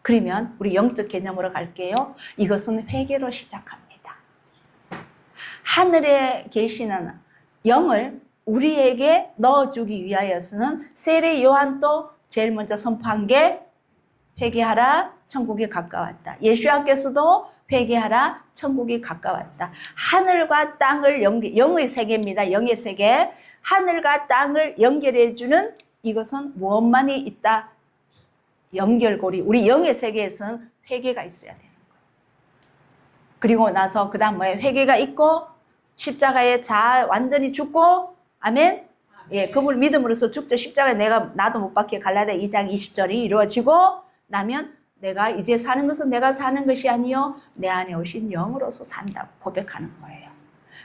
그러면 우리 영적 개념으로 갈게요. 이것은 회개로 시작합니다. 하늘에 계시는 영을 우리에게 넣어주기 위하여서는 세례 요한도 제일 먼저 선포한 게 회개하라, 천국에 가까웠다. 예수야께서도 회개하라. 천국이 가까웠다. 하늘과 땅을 영의 세계입니다. 영의 세계. 하늘과 땅을 연결해주는 이것은 무엇만이 있다? 연결고리. 우리 영의 세계에서는 회개가 있어야 돼요. 그리고 나서 그 다음 뭐예요? 회개가 있고 십자가에 완전히 죽고 아멘? 예, 그분을 믿음으로써 죽죠. 십자가에 나도 못 박혀 갈라디아 2장 20절이 이루어지고 나면 내가 이제 사는 것은 내가 사는 것이 아니요 내 안에 오신 영으로서 산다고 고백하는 거예요.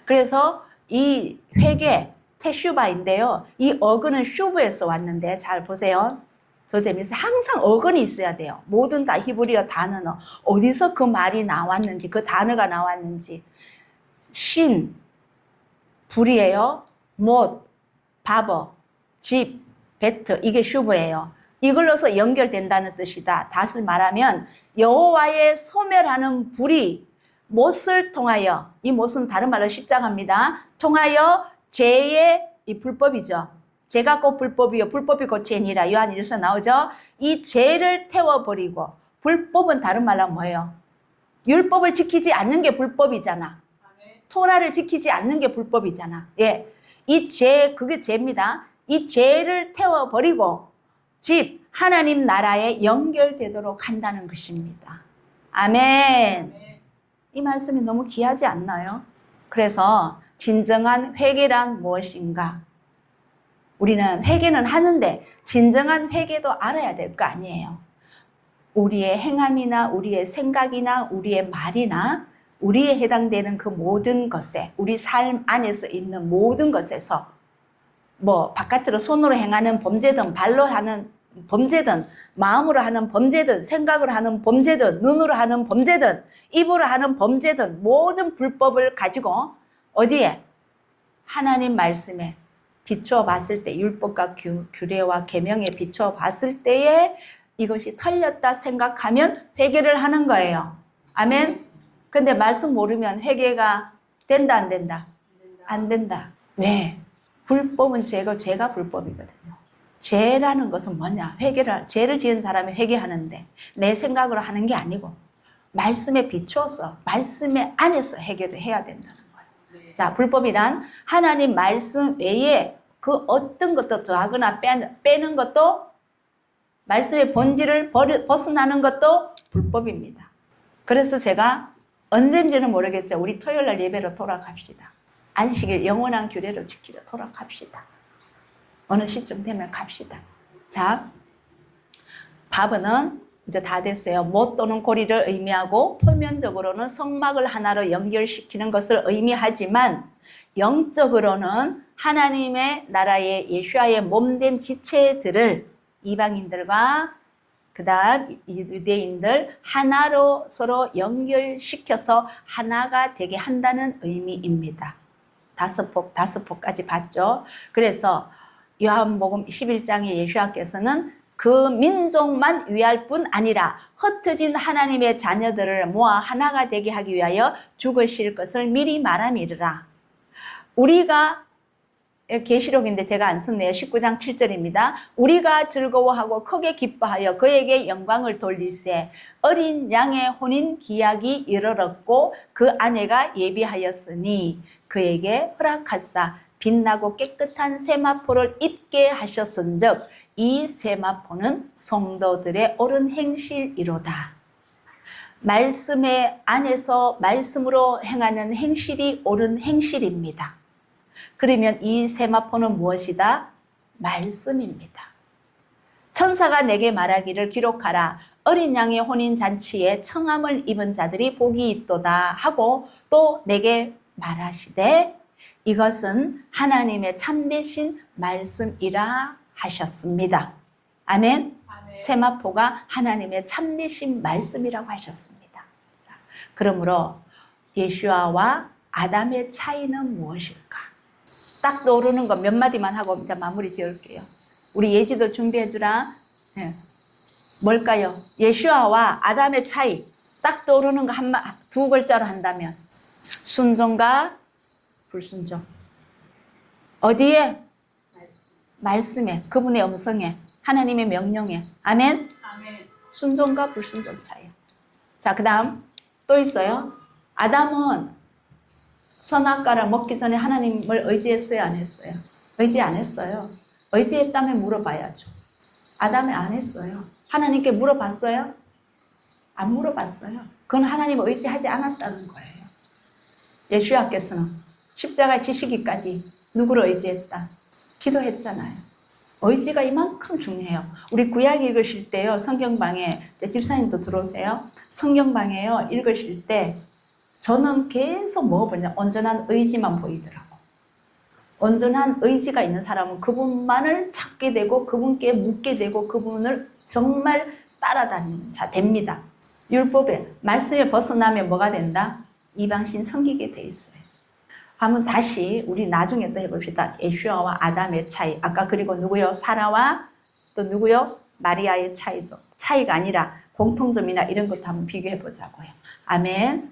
그래서 이 회개 테슈바인데요. 이 어근은 슈브에서 왔는데 잘 보세요. 저 재밌어요. 항상 어근이 있어야 돼요. 모든 다 히브리어 단어는 어디서 그 말이 나왔는지 그 단어가 나왔는지 신, 불이에요. 못, 바버, 집, 베트 이게 슈브예요. 이걸로서 연결된다는 뜻이다. 다시 말하면 여호와의 소멸하는 불이 못을 통하여 이 못은 다른 말로 십자가입니다. 통하여 죄의 이 불법이죠. 죄가 곧 불법이요 불법이 곧 죄니라 요한 1서 나오죠. 이 죄를 태워버리고 불법은 다른 말로 뭐예요? 율법을 지키지 않는 게 불법이잖아. 토라를 지키지 않는 게 불법이잖아. 예, 이 죄 그게 죄입니다. 이 죄를 태워버리고 집 하나님 나라에 연결되도록 한다는 것입니다. 아멘. 이 말씀이 너무 귀하지 않나요? 그래서 진정한 회개란 무엇인가? 우리는 회개는 하는데 진정한 회개도 알아야 될 거 아니에요. 우리의 행함이나 우리의 생각이나 우리의 말이나 우리에 해당되는 그 모든 것에 우리 삶 안에서 있는 모든 것에서 뭐 바깥으로 손으로 행하는 범죄든 발로 하는 범죄든 마음으로 하는 범죄든 생각으로 하는 범죄든 눈으로 하는 범죄든 입으로 하는 범죄든 모든 불법을 가지고 어디에? 하나님 말씀에 비추어 봤을 때 율법과 규례와 계명에 비추어 봤을 때에 이것이 틀렸다 생각하면 회개를 하는 거예요. 아멘. 근데 말씀 모르면 회개가 된다 안 된다? 안 된다. 왜? 불법은 죄고 죄가 불법이거든요. 죄라는 것은 뭐냐? 죄를 지은 사람이 회개하는데 내 생각으로 하는 게 아니고 말씀에 비추어서 말씀의 안에서 해결을 해야 된다는 거예요. 자, 불법이란 하나님 말씀 외에 그 어떤 것도 더하거나 빼는 것도 말씀의 본질을 벗어나는 것도 불법입니다. 그래서 제가 언젠지는 모르겠죠. 우리 토요일날 예배로 돌아갑시다. 안식일 영원한 규례를 지키러 돌아갑시다. 어느 시점 되면 갑시다. 자, 밥은 이제 다 됐어요. 못 또는 고리를 의미하고 표면적으로는 성막을 하나로 연결시키는 것을 의미하지만 영적으로는 하나님의 나라의 예수와의 몸된 지체들을 이방인들과 그 다음 유대인들 하나로 서로 연결시켜서 하나가 되게 한다는 의미입니다. 다섯 폭까지 봤죠. 그래서 요한복음 11장의 예수와께서는 그 민족만 위할 뿐 아니라 흩어진 하나님의 자녀들을 모아 하나가 되게 하기 위하여 죽으실 것을 미리 말함이르라. 우리가 계시록인데 제가 안 썼네요. 19장 7절입니다. 우리가 즐거워하고 크게 기뻐하여 그에게 영광을 돌리세 어린 양의 혼인 기약이 이르렀고 그 아내가 예비하였으니 그에게 허락하사 빛나고 깨끗한 세마포를 입게 하셨은즉 이 세마포는 성도들의 옳은 행실이로다. 말씀의 안에서 말씀으로 행하는 행실이 옳은 행실입니다. 그러면 이 세마포는 무엇이다? 말씀입니다. 천사가 내게 말하기를 기록하라. 어린 양의 혼인잔치에 청함을 입은 자들이 복이 있도다 하고 또 내게 말하시되 이것은 하나님의 참되신 말씀이라 하셨습니다. 아멘. 세마포가 하나님의 참되신 말씀이라고 하셨습니다. 그러므로 예수아와 아담의 차이는 무엇일까? 딱 떠오르는 거 몇 마디만 하고 이제 마무리 지을게요. 우리 예지도 준비해 주라. 네. 뭘까요? 예수아와 아담의 차이. 딱 떠오르는 거 두 글자로 한다면 순종과 불순종. 어디에? 말씀에, 그분의 음성에, 하나님의 명령에. 아멘? 아멘. 순종과 불순종 차이. 자, 그 다음 또 있어요. 아담은 선악과를 먹기 전에 하나님을 의지했어요, 안 했어요? 의지 안 했어요. 의지했다면 물어봐야죠. 아담이 안 했어요. 하나님께 물어봤어요? 안 물어봤어요. 그건 하나님을 의지하지 않았다는 거예요. 예수야께서는 십자가 지시기까지 누구를 의지했다? 기도했잖아요. 의지가 이만큼 중요해요. 우리 구약 읽으실 때요, 성경방에, 집사님도 들어오세요. 성경방에요, 읽으실 때 저는 계속 뭐가 보냐, 온전한 의지만 보이더라고. 온전한 의지가 있는 사람은 그분만을 찾게 되고 그분께 묻게 되고 그분을 정말 따라다니는 자 됩니다. 율법에 말씀에 벗어나면 뭐가 된다? 이방신 섬기게 돼 있어요. 한번 다시 우리 나중에 또 해봅시다. 예수와 아담의 차이. 아까 그리고 누구요? 사라와 또 누구요? 마리아의 차이도. 차이가 아니라 공통점이나 이런 것도 한번 비교해 보자고요. 아멘.